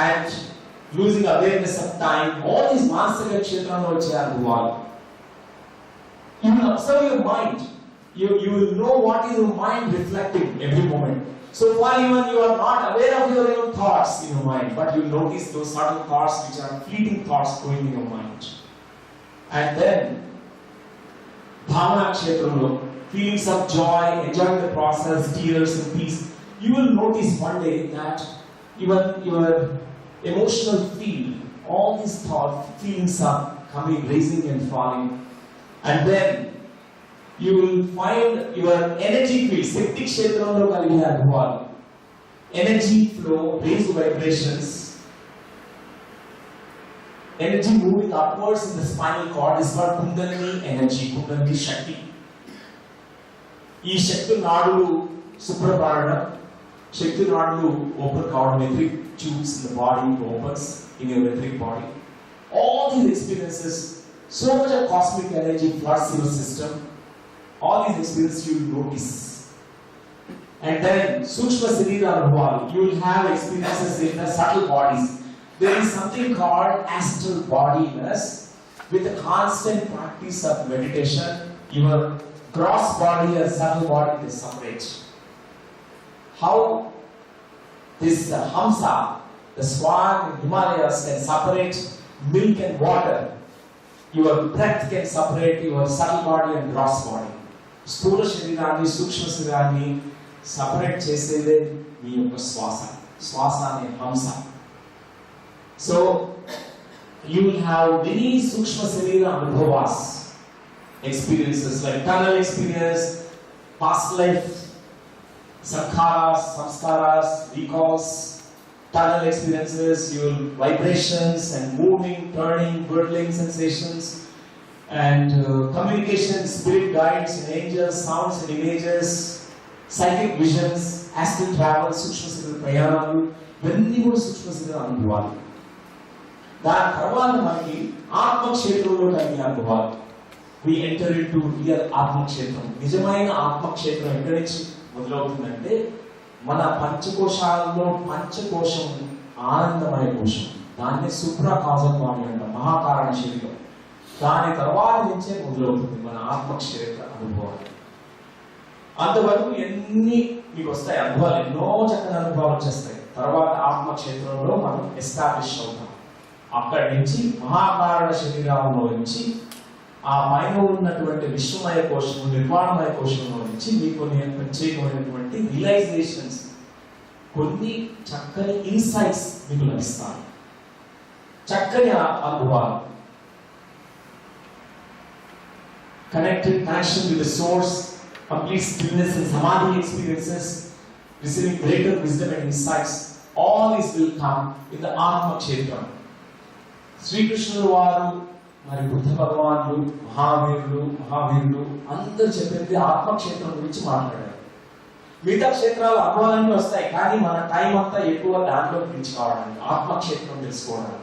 And losing awareness of time, all these manasika kshetranlo vache anubhavalu. You will observe your mind. You will know what is your mind reflecting every moment. So while even you are not aware of your own thoughts in your mind, but you notice those subtle thoughts which are fleeting thoughts going in your mind. And then bhavana kshetramlo, feelings of joy, enjoying the process, tears and peace, you will notice one day that even your emotional field, all these thoughts, feelings are coming, raising and falling. And then you will find your energy field, శక్తి క్షేత్రంలో కలిగే అనుభవాలు, energy flow, raised vibrations, energy moving upwards in the spinal cord is called kundalini energy, kundalini shakti. ఈ శక్తి నాడులు శుభ్రపడడం, శక్తి నాడులు open కావడం, etheric tubes in the body opens in your etheric body. All these experiences, so much of cosmic energy floods your system. All these experiences you will notice. And then sukshma sarira anubhavalu, you will have experiences in the subtle bodies. There is something called astral bodiness. With the constant practice of meditation, your gross body and subtle body is separate. how this Hamsa, the swan in Himalayas, can separate milk and water. Your breath can separate your subtle body and gross body. స్థూల శరీరాన్ని సూక్ష్మ శరీరాన్ని separate చేసేదే మీ యొక్క శ్వాస అనే హంస. So you will have many sukshma sharira anubhavas, experiences like tunnel experience, past life, sankharas, samskaras, recalls, tunnel experiences, your vibrations and moving, turning, whirling sensations, and communication, spirit guides and angels, sounds and images, psychic visions, astral travel, sukshma sharira prayanalu, ఇవన్నీ కూడా సూక్ష్మ శరీర అనుభవాలు. దాని తర్వాత మనకి ఆత్మక్షేత్రంలో కలిగిన అనుభవాలు. We enter into real ఆత్మక్షేత్రం. నిజమైన ఆత్మక్షేత్రం ఎక్కడి నుంచి మొదలవుతుందంటే మన పంచకోశాలలో పంచకోశం ఆనందమయ కోశం, దాన్ని సూప్రా కాజల్ బాడీ అంటాం, మహాకారణ శరీరం. దాని తర్వాత నుంచే మొదలవుతుంది మన ఆత్మక్షేత్ర అనుభవాలు. అంతవరకు ఎన్ని మీకు వస్తాయి అనుభవాలు, ఎన్నో చక్కని అనుభవాలు వచ్చేస్తాయి. తర్వాత ఆత్మక్షేత్రంలో మనం ఎస్టాబ్లిష్ అవుతాం. అక్కడి నుంచి మహాకారణ శరీరంలో నుంచి ఆ పైన ఉన్నటువంటి విశ్వమయ కోశం, నిర్వాణమయ కోశంలో నుంచి మీకు కొన్ని ప్రత్యేకమైనటువంటి రియలైజేషన్స్, కొన్ని చక్కని ఇన్సైట్స్ మీకు లభిస్తాయి, చక్కని అనుభవాలు. Connection with the source, complete stillness and samadhi experiences, receiving greater wisdom and insights, all this will come in the Atma Kshetra. Sri Krishna వారు మరి బుద్ధ భగవానులు మహావీరులు అందరూ చెప్పింది ఆత్మక్షేత్రం గురించి మాట్లాడారు. మిగతా క్షేత్రాలు అనుభవాలన్నీ వస్తాయి, కానీ మన టైం అంతా ఎక్కువ దాంట్లో పిలుచుకోవడానికి, ఆత్మక్షేత్రం తెలుసుకోవడానికి.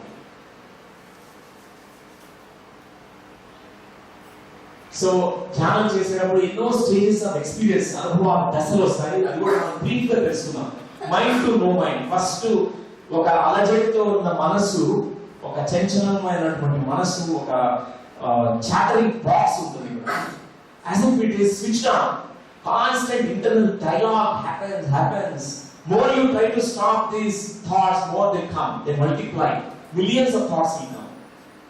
సో ధ్యానం చేసేటప్పుడు ఎన్నో స్టేజెస్ ఆఫ్ ఎక్స్పీరియన్స్, అనుభవ దశలు వస్తాయి. అది కూడా మనం బ్రీఫ్ గా తెలుసుకుందాం. Mind to know mind. First ఒక అలజడితో ఉన్న మనసు, ఒక చంచలమైనటువంటి మనసు, ఒక చాటరింగ్ బాక్స్ ఉంటుంది. As if it is switched on, constant internal dialogue happens. More you try to stop these thoughts, more they come, they multiply. Millions of thoughts will come.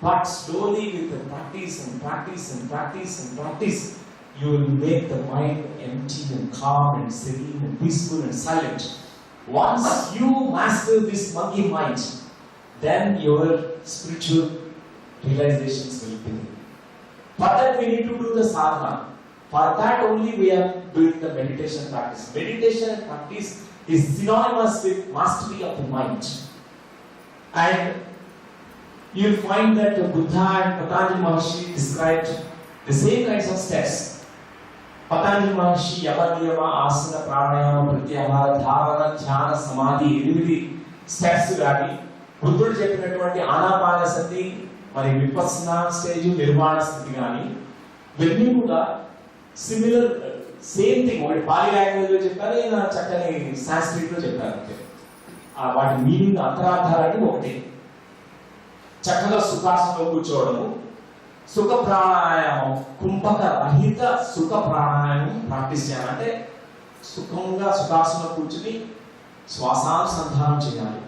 But slowly with the practice, you will make the mind empty and calm and serene and peaceful and silent. Once you master this monkey mind, then your spiritual realizations will begin. For that we need to do the sadhana. For that only we are doing the meditation practice. Meditation practice is synonymous with mastery of the mind. And you'll find that Buddha and Patanjali Maharshi described the same kinds of steps. Patanjali Maharshi Yama Niyama Asana Pranayama Pratyahara Dharana Dhyana Samadhi 8 steps గాని, బుద్ధుడు చెప్పినటువంటి ఆనాపానసతి మరి విపස්සనా stage, నిర్వాణ స్థితి కానీ, ఇవన్నీ కూడా similar same thing. ఒకటి పాలి లాంగ్వేజ్ లో చెప్పారు, ఈయన చక్కని సాంస్క్రిట్ లో చెప్పారు. వాటి మీనింగ్ అంతరార్థాలన్నీ ఒకటి. చక్కగా సుఖాసనంలో కూర్చోవడము, సుఖ ప్రాణాయామం, కుంభక రహిత సుఖ ప్రాణాయామం ప్రాక్టీస్ చేయాలంటే సుఖంగా సుఖాసనంలో కూర్చుని శ్వాసానుసంధానం చేయాలి.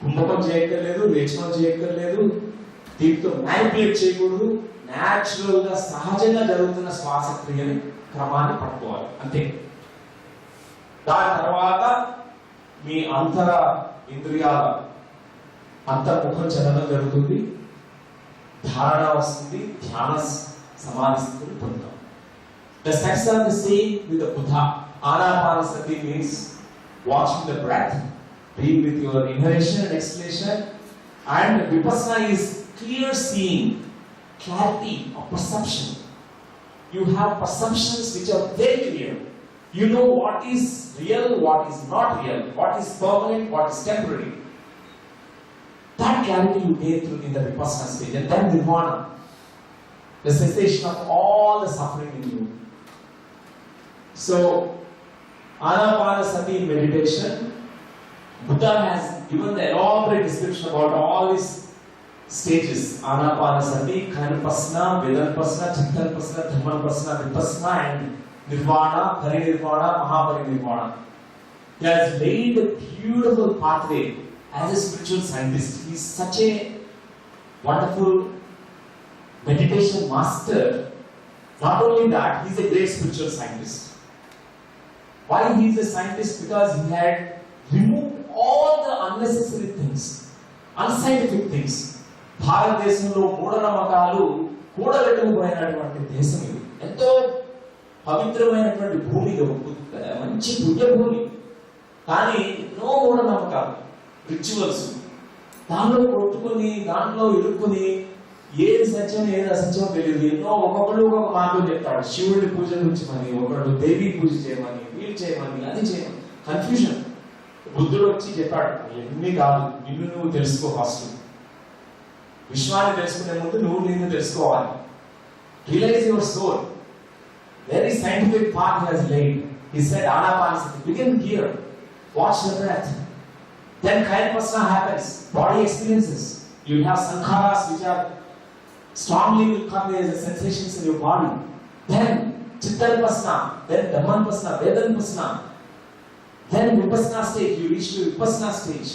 కుంభకం చేయక్కర్లేదు, వేచనం చేయక్కర్లేదు, దీంతో మ్యానిపులేట్ చేయకూడదు. న్యాచురల్ గా సహజంగా జరుగుతున్న శ్వాసక్రియని క్రమాన్ని పట్టుకోవాలి, అంతే. దాని తర్వాత మీ అంతర ఇంద్రియాల అంతర్ముఖం చలనం జరుగుతుంది, ధారణ వస్తుంది, ధ్యాన సమాధి స్థితిని పొందుతాం. The steps are the same with the Buddha. Anapanasati means watching the breath, being with your inhalation and exhalation, and Vipassana is clear seeing, clarity of perception. You have perceptions which are very clear. You know what is real, what is not real, what is permanent, what is temporary. That clarity you gain through in the Vipassana stage, and then Nirvana, the cessation of all the suffering in you. So, Anapanasati meditation, Buddha has given the elaborate description about all these stages: Anapanasati, Kanupassana, Vedanpassana, Chittanupassana, Dhammanupassana, Vipassana, and Nirvana, Parinirvana, Mahaparinirvana. He has laid a beautiful pathway as a spiritual scientist. He is such a wonderful meditation master. Not only that, he is a great spiritual scientist. Why he is a scientist? Because he had removed all the unnecessary things, unscientific things. భారతదేశంలో మూఢనమ్మకాలు కూడబెట్టుకుపోయినటువంటి దేశం ఇది. ఎంతో పవిత్రమైనటువంటి భూమి, మంచి పుణ్య భూమి. కానీ ఎన్నో మూఢనమ్మకాలు, రిచువల్స్ దానిలో కొట్టుకుని, దాంట్లో ఇరుక్కుని ఏది సత్యం ఏది అసత్యం తెలియదు. ఎన్నో ఒక్కొక్కడు ఒక్కొక్క మార్గం చెప్తాడు. శివుడి పూజించమని, ఒకడు దేవి పూజ చేయమని, వీళ్ళు చేయమని, అది చేయమని. కన్ఫ్యూజన్. బుద్ధుడు వచ్చి చెప్పాడు, ఎన్ని కాదు, నిన్ను నువ్వు తెలుసుకో. ఫస్ట్ విశ్వాన్ని తెలుసుకునే ముందు నువ్వు నిన్ను తెలుసుకోవాలి. Realise your soul. Very scientific path he has laid. He said, Anapanasati, begin here, watch the breath. Then Kayapasana happens, body experiences. You have sankharas which are strongly will come as sensations in your body. Then Chittanapasana, then Dhammanapasana, Vedanapasana. Then Vipassana stage, you reach to Vipassana stage.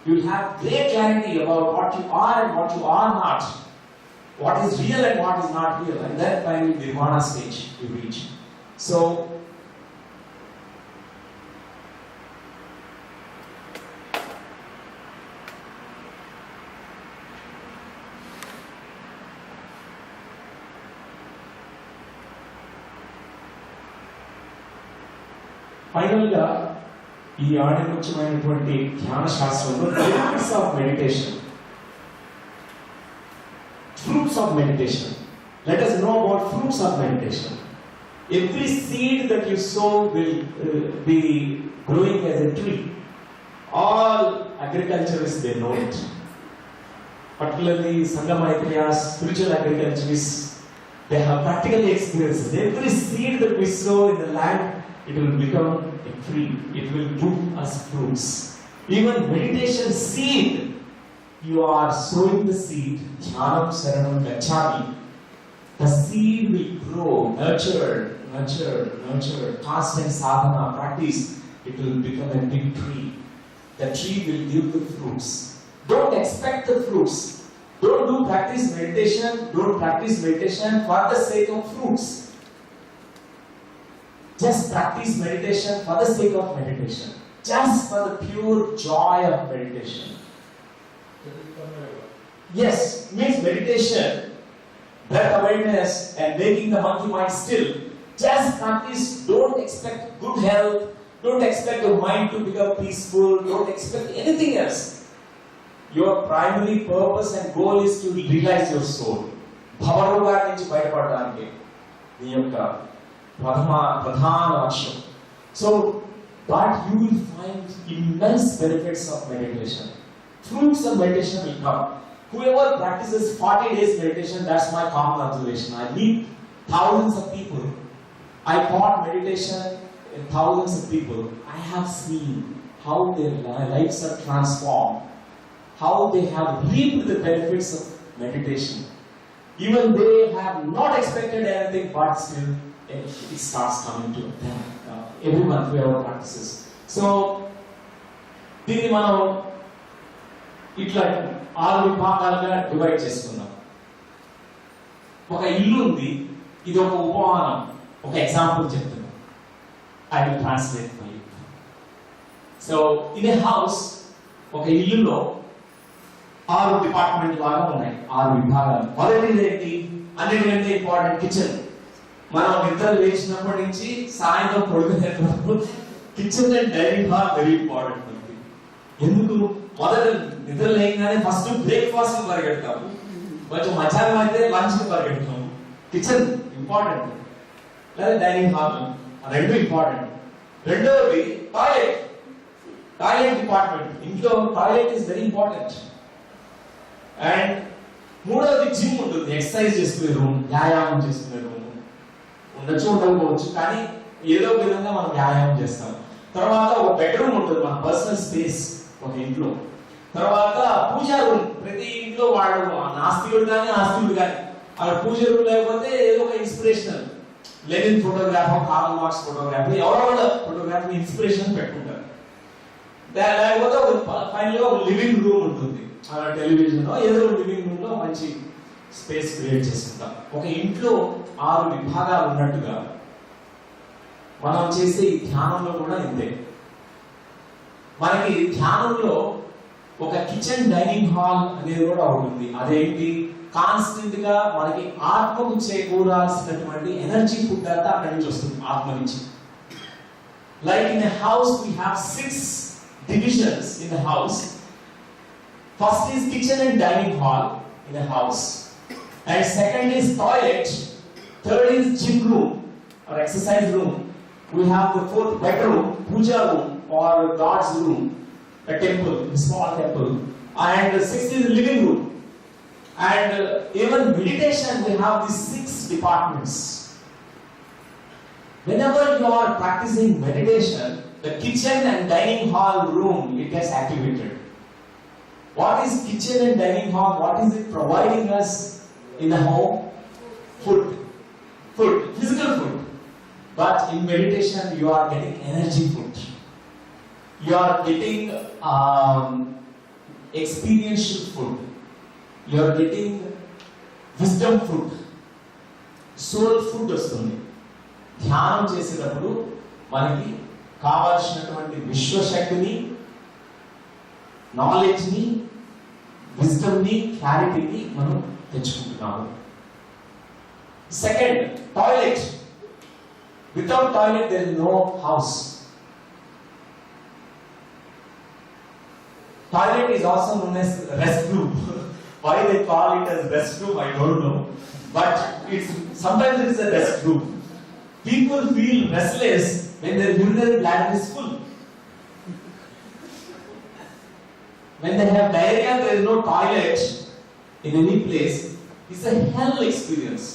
You will have great clarity about what you are and what you are not. What is real and what is not real. And then finally Nirvana stage you reach. So, final గా ఈ ఆణిముఖ్యమైనటువంటి ధ్యాన శాస్త్రంలో fruits of meditation. Fruits of meditation. Let us know about fruits of meditation. Every seed that you sow will be growing as a tree. All agriculturists, they know it. Particularly Sangamaitreya's spiritual agriculturists, they have practical experiences. Every seed that we sow in the land, it will become a tree. It will give us fruits. Even meditation seed, you are sowing the seed, Dhyanam Saranam Gacchami. The seed will grow, nurtured, constant sadhana, practice. It will become a big tree. The tree will give the fruits. Don't expect the fruits. Don't practice meditation for the sake of fruits. Just practice meditation for the sake of meditation. Just for the pure joy of meditation. Yes, means meditation, breath awareness and making the monkey mind still. Just practice, don't expect good health, don't expect your mind to become peaceful, don't expect anything else. Your primary purpose and goal is to realize your soul. భవరోగా నుంచి బయటపడడానికి నీ యొక్క ప్రధాన లక్ష్యం. So, but you will find immense benefits of meditation. Fruits of meditation will come. Whoever practices 40 days meditation, that's my common observation. I meet thousands of people. I taught meditation in thousands of people. I have seen how their lives are transformed, how they have reaped the benefits of meditation. Even they have not expected anything, but still it starts coming to them. Everyone, whoever practices. So, దీన్ని మనం ఇట్లా 6 విభాగాలుగా divide చేసుకున్నాం. ఒక ఇల్లు ఉంది, ఇది ఒక ఉపమానం, ఒక ఎగ్జాంపుల్ చెప్తున్నాను. I will translate for you. So in a house, ఒక ఇల్లులో 6 డిపార్ట్మెంట్ లాగా ఉన్నాయి, 6 విభాగాలు. మొదటిది ఏంటి? అన్నిటికంటే ఇంపార్టెంట్ కిచెన్. మనం నిద్ర లేచినప్పటి నుంచి సాయంత్రం పడుకునేంత వరకు kitchen and dining hall very important. ఎందుకు? మొదట నిద్ర లేకగానే ఫస్ట్ బ్రేక్ఫాస్ట్ పరిగెడతాము, కొంచెం మధ్యాహ్నం అయితే లంచ్ పరిగెడతాము. కిచెన్ ఇంపార్టెంట్, లేదా డైనింగ్ హాల్, రెండు ఇంపార్టెంట్. రెండవది టాయిలెట్. టాయిలెట్ డిపార్ట్మెంట్, ఇంట్లో toilet is very important. And మూడవది జిమ్ ఉంటుంది, ఎక్సర్సైజ్ చేసుకునే రూమ్, వ్యాయామం చేసుకునే రూమ్. ఉండొచ్చు ఉండకపోవచ్చు, కానీ ఏదో ఒక విధంగా మనం వ్యాయామం చేస్తాం. తర్వాత ఒక బెడ్రూమ్ ఉంటుంది, మన పర్సనల్ స్పేస్ ఒక ఇంట్లో. తర్వాత పూజా రూమ్, ప్రతి ఇంట్లో వాడు నాస్తికుడు కానీ ఆస్తికుడు కానీ అక్కడ పూజ రూమ్ లేకపోతే ఏదో ఒక inspirational, Lenin photograph, Karl Marx photograph, ఎవరో ఫోటోగ్రాఫ్ ఇన్స్పిరేషన్ పెట్టుకుంటారు. లేకపోతే ఫైనల్గా ఒక లివింగ్ రూమ్ ఉంటుంది, టెలివిజన్ ఏదో లివింగ్ రూమ్ లో మంచి స్పేస్ క్రియేట్ చేసుకుంటాం. ఒక ఇంట్లో 6 విభాగాలు ఉన్నట్టుగా మనం చేసే ఈ ధ్యానంలో కూడా ఇంతే. మనకి ధ్యానంలో ఒక కిచెన్ డైనింగ్ హాల్ అనేది కూడా ఉంటుంది. అదేంటి, కాన్స్టెంట్ గా మనకి ఆత్మకు చేకూరాల్సినటువంటి ఎనర్జీ ఫుడ్ అంతా అక్కడి నుంచి వస్తుంది, ఆత్మ నుంచి. Like in a house we have 6 divisions in the house. First is kitchen and dining hall in a house, and second is toilet, third is gym room or exercise room, we have the 4th bedroom, puja room or God's room, a temple, a small temple, and the 6th is living room. And even meditation we have these 6 departments. Whenever you are practicing meditation, the kitchen and dining hall room, it gets activated. What is kitchen and dining hall? What is it providing us in the home? Food, physical food. But in meditation, you are getting energy food. You are getting experiential food. You are getting wisdom food. Soul food వస్తుంది. ధ్యానం చేసేటప్పుడు మనకి కావాల్సినటువంటి విశ్వశక్తిని, నాలెడ్జ్ని, విజ్డమ్ని, క్లారిటీని మనం తెచ్చుకుంటున్నాము. Second, toilet. Without toilet there is no house. Toilet is also known as restroom. Why they call it as restroom, I don't know. But sometimes it is a restroom. People feel restless when their urinary bladder is full. When they have diarrhea, there is no toilet in any place. It's a hell experience.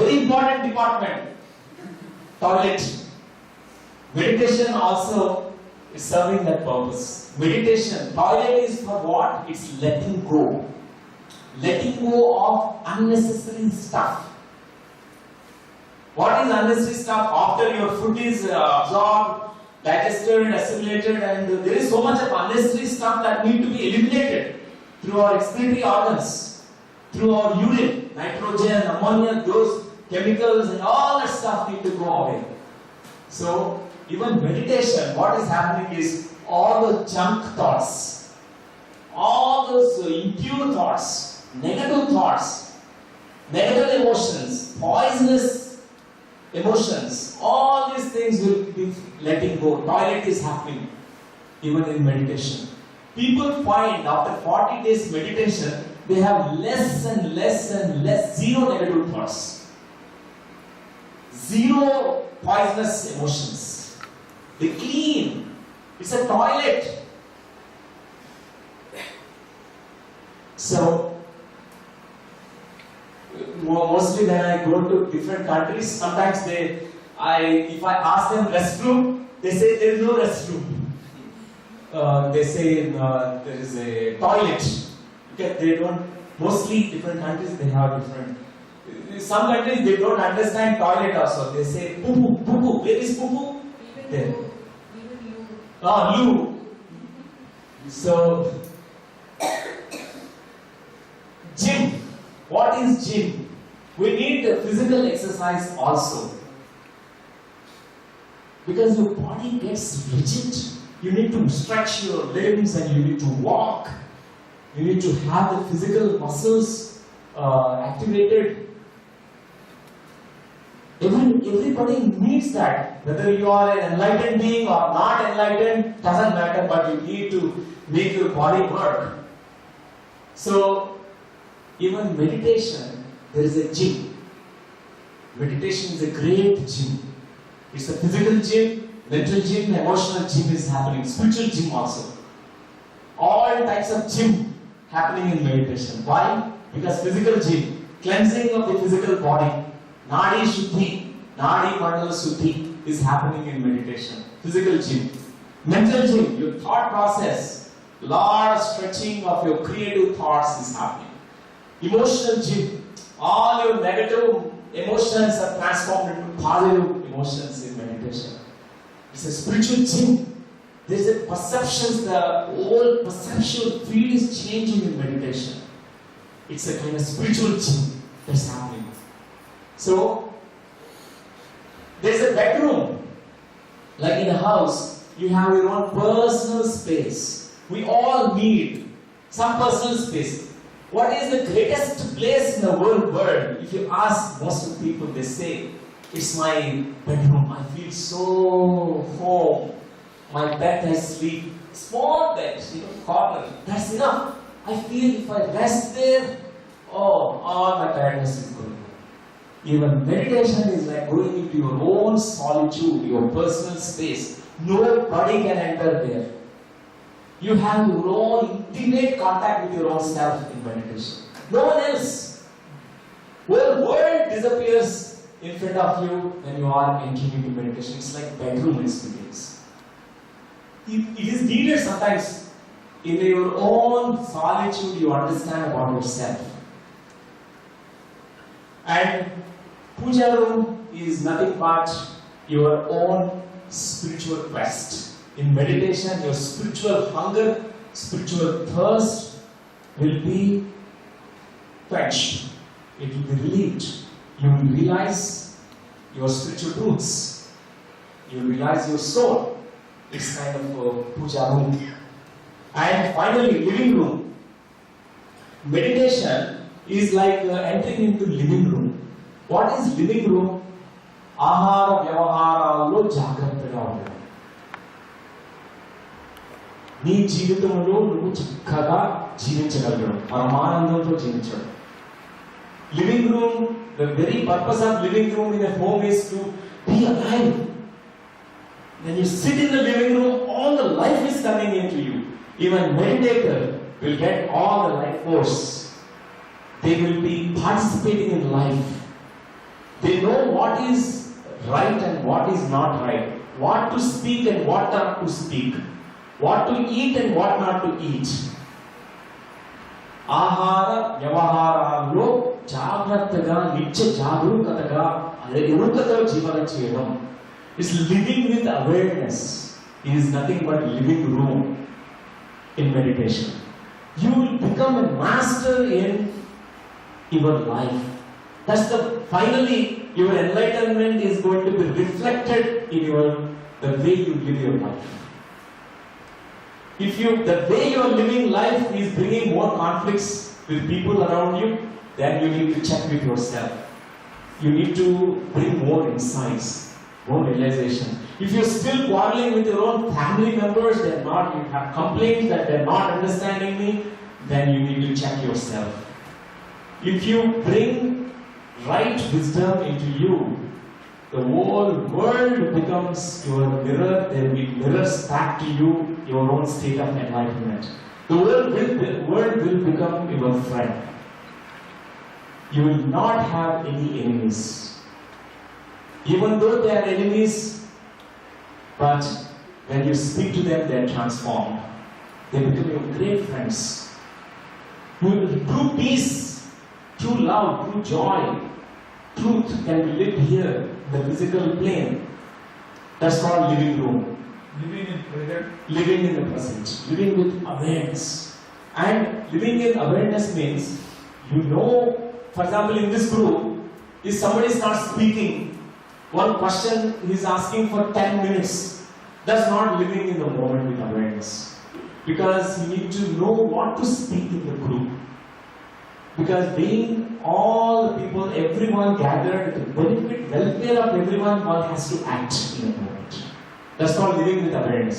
Very important department. Toilet. Meditation also is serving that purpose. Meditation, toilet is for what? It's letting go. Letting go of unnecessary stuff. What is unnecessary stuff? After your food is absorbed, digested, assimilated, and there is so much of unnecessary stuff that need to be eliminated through our excretory organs, through our urine, nitrogen, ammonia, those chemicals and all that stuff need to go away. So, even meditation, what is happening is all the junk thoughts, all those impure thoughts, negative thoughts, negative emotions, poisonous emotions, all these things will be letting go. Toilet is happening even in meditation. People find after 40 days meditation, they have less and less and less, zero negative thoughts, zero poisonous emotions. They clean. It's a toilet. So, mostly when I go to different countries, sometimes if I ask them restroom, they say there is no restroom. They say there is a toilet. Okay, they don't. Mostly different countries they have different. Some countries they don't understand toilet also. They say poo poo poo poo. Where is poo poo? There. Loo. So, gym. What is gym? We need the physical exercise also. Because your body gets rigid. You need to stretch your limbs and you need to walk. You need to have the physical muscles activated. Everybody needs that. Whether you are an enlightened being or not enlightened, doesn't matter, but you need to make your body work. So, even meditation, there is a gym. Meditation is a great gym. It's a physical gym, mental gym, emotional gym is happening, spiritual gym also. All types of gym happening in meditation. Why? Because physical gym, cleansing of the physical body, Nadi Shuddhi, Nadi Mandala Shuddhi is happening in meditation. Physical gym. Mental gym, your thought process, lot of stretching of your creative thoughts is happening. Emotional gym, all your negative emotions are transformed into positive emotions in meditation. It's a spiritual gym. There's a perceptions, the whole perceptual field is changing in meditation. It's a kind of spiritual gym that's happening. So, there's a bedroom. Like in a house, you have your own personal space. We all need some personal space. What is the greatest place in the world? If you ask most of the people, they say, it's my bedroom. I feel so home. My bed, I sleep. Small bed, corner. That's enough. I feel if I rest there, all my tiredness is going. Even meditation is like going into your own solitude, your personal space. Nobody can enter there. You have your own intimate contact with your own self in meditation. No one else. Well, world disappears in front of you when you are entering into meditation. It's like bedroom experience. It is needed sometimes. In your own solitude, you understand about yourself. And puja room is nothing but your own spiritual quest. In meditation, your spiritual hunger, spiritual thirst will be quenched. It will be relieved. You will realize your spiritual roots. You will realize your soul. It's kind of a puja room. And finally, living room. Meditation is like entering into living room. What is living room? ఆహార వ్యవహారాల్లో జాగ్రత్తగా ఉండడం. నీ జీవితంలో నువ్వు చక్కగా జీవించగలగడం, పరమానందంతో జీవించడం. Living room, the very purpose of living room in a home is to be alive. When you sit in the living room, all the life is coming into you. Even meditator will get all the life force. They will be participating in life. They know what is right and what is not right. What to speak and what not to speak. What to eat and what not to eat. ఆహార వ్యవహారాల్లో జాగ్రత్తగా నిత్య జాగరూకతగా ఎరుకతో జీవనం చేయడం. Is living with awareness. It is nothing but living room in meditation. You will become a master in your life. That's finally your enlightenment is going to be reflected in the way you live your life. If the way you are living life is bringing more conflicts with people around you, then you need to check with yourself. You need to bring more insights, more realization. If you're still quarreling with your own family members, you have complaints that they're not understanding me, then you need to check yourself. If you bring right wisdom into you, the whole world becomes your mirror. There will be mirrors back to you, your own state of enlightenment. The world will become your friend. You will not have any enemies. Even though they are enemies, but when you speak to them, they are transformed. They become your great friends. True peace, true love, true joy, truth can be lived here in the physical plane. That's called living room.
Living in present.
Living in the present. Living with awareness. And living in awareness means, for example, in this group, if somebody starts speaking, one question he is asking for 10 minutes, that's not living in the moment with awareness. Because you need to know what to speak in the group. Because being all people, everyone gathered, the benefit, welfare of everyone, one has to act in a moment. That's called living with awareness.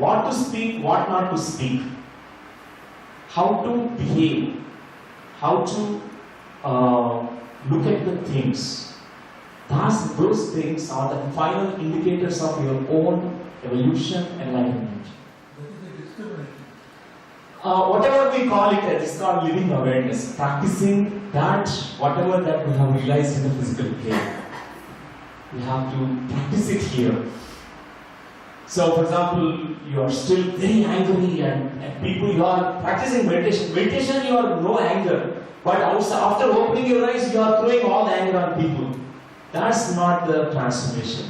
What to speak, what not to speak. How to behave. How to look at the things. Those things are the final indicators of your own evolution and enlightenment.
That is the discrimination.
Whatever we call it, it's called living awareness. Practicing that, whatever that we have realized in the physical plane. We have to practice it here. So, for example, you are still very angry and people, you are practicing meditation. Meditation, you are no anger. But also, after opening your eyes, you are throwing all the anger on people. That's not the transformation.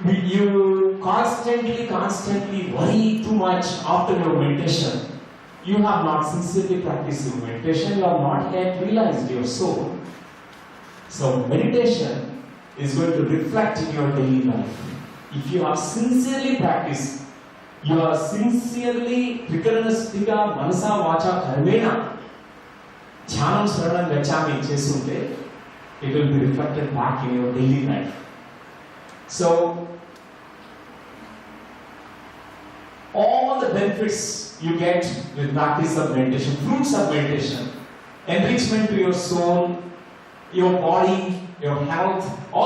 you constantly worry too much after your meditation, you have not sincerely practiced your meditation, you have not yet realized your soul. So meditation is going to reflect in your daily life. If you have sincerely practiced, you are sincerely, Trikaranastiga, Manasa, Vacha, Karmena, Jnanam Saranam Gacchami Chesunte, it will be reflected back in your daily life. So, all the benefits you get with practice of meditation, fruits of meditation, enrichment to your soul, your body, your health, all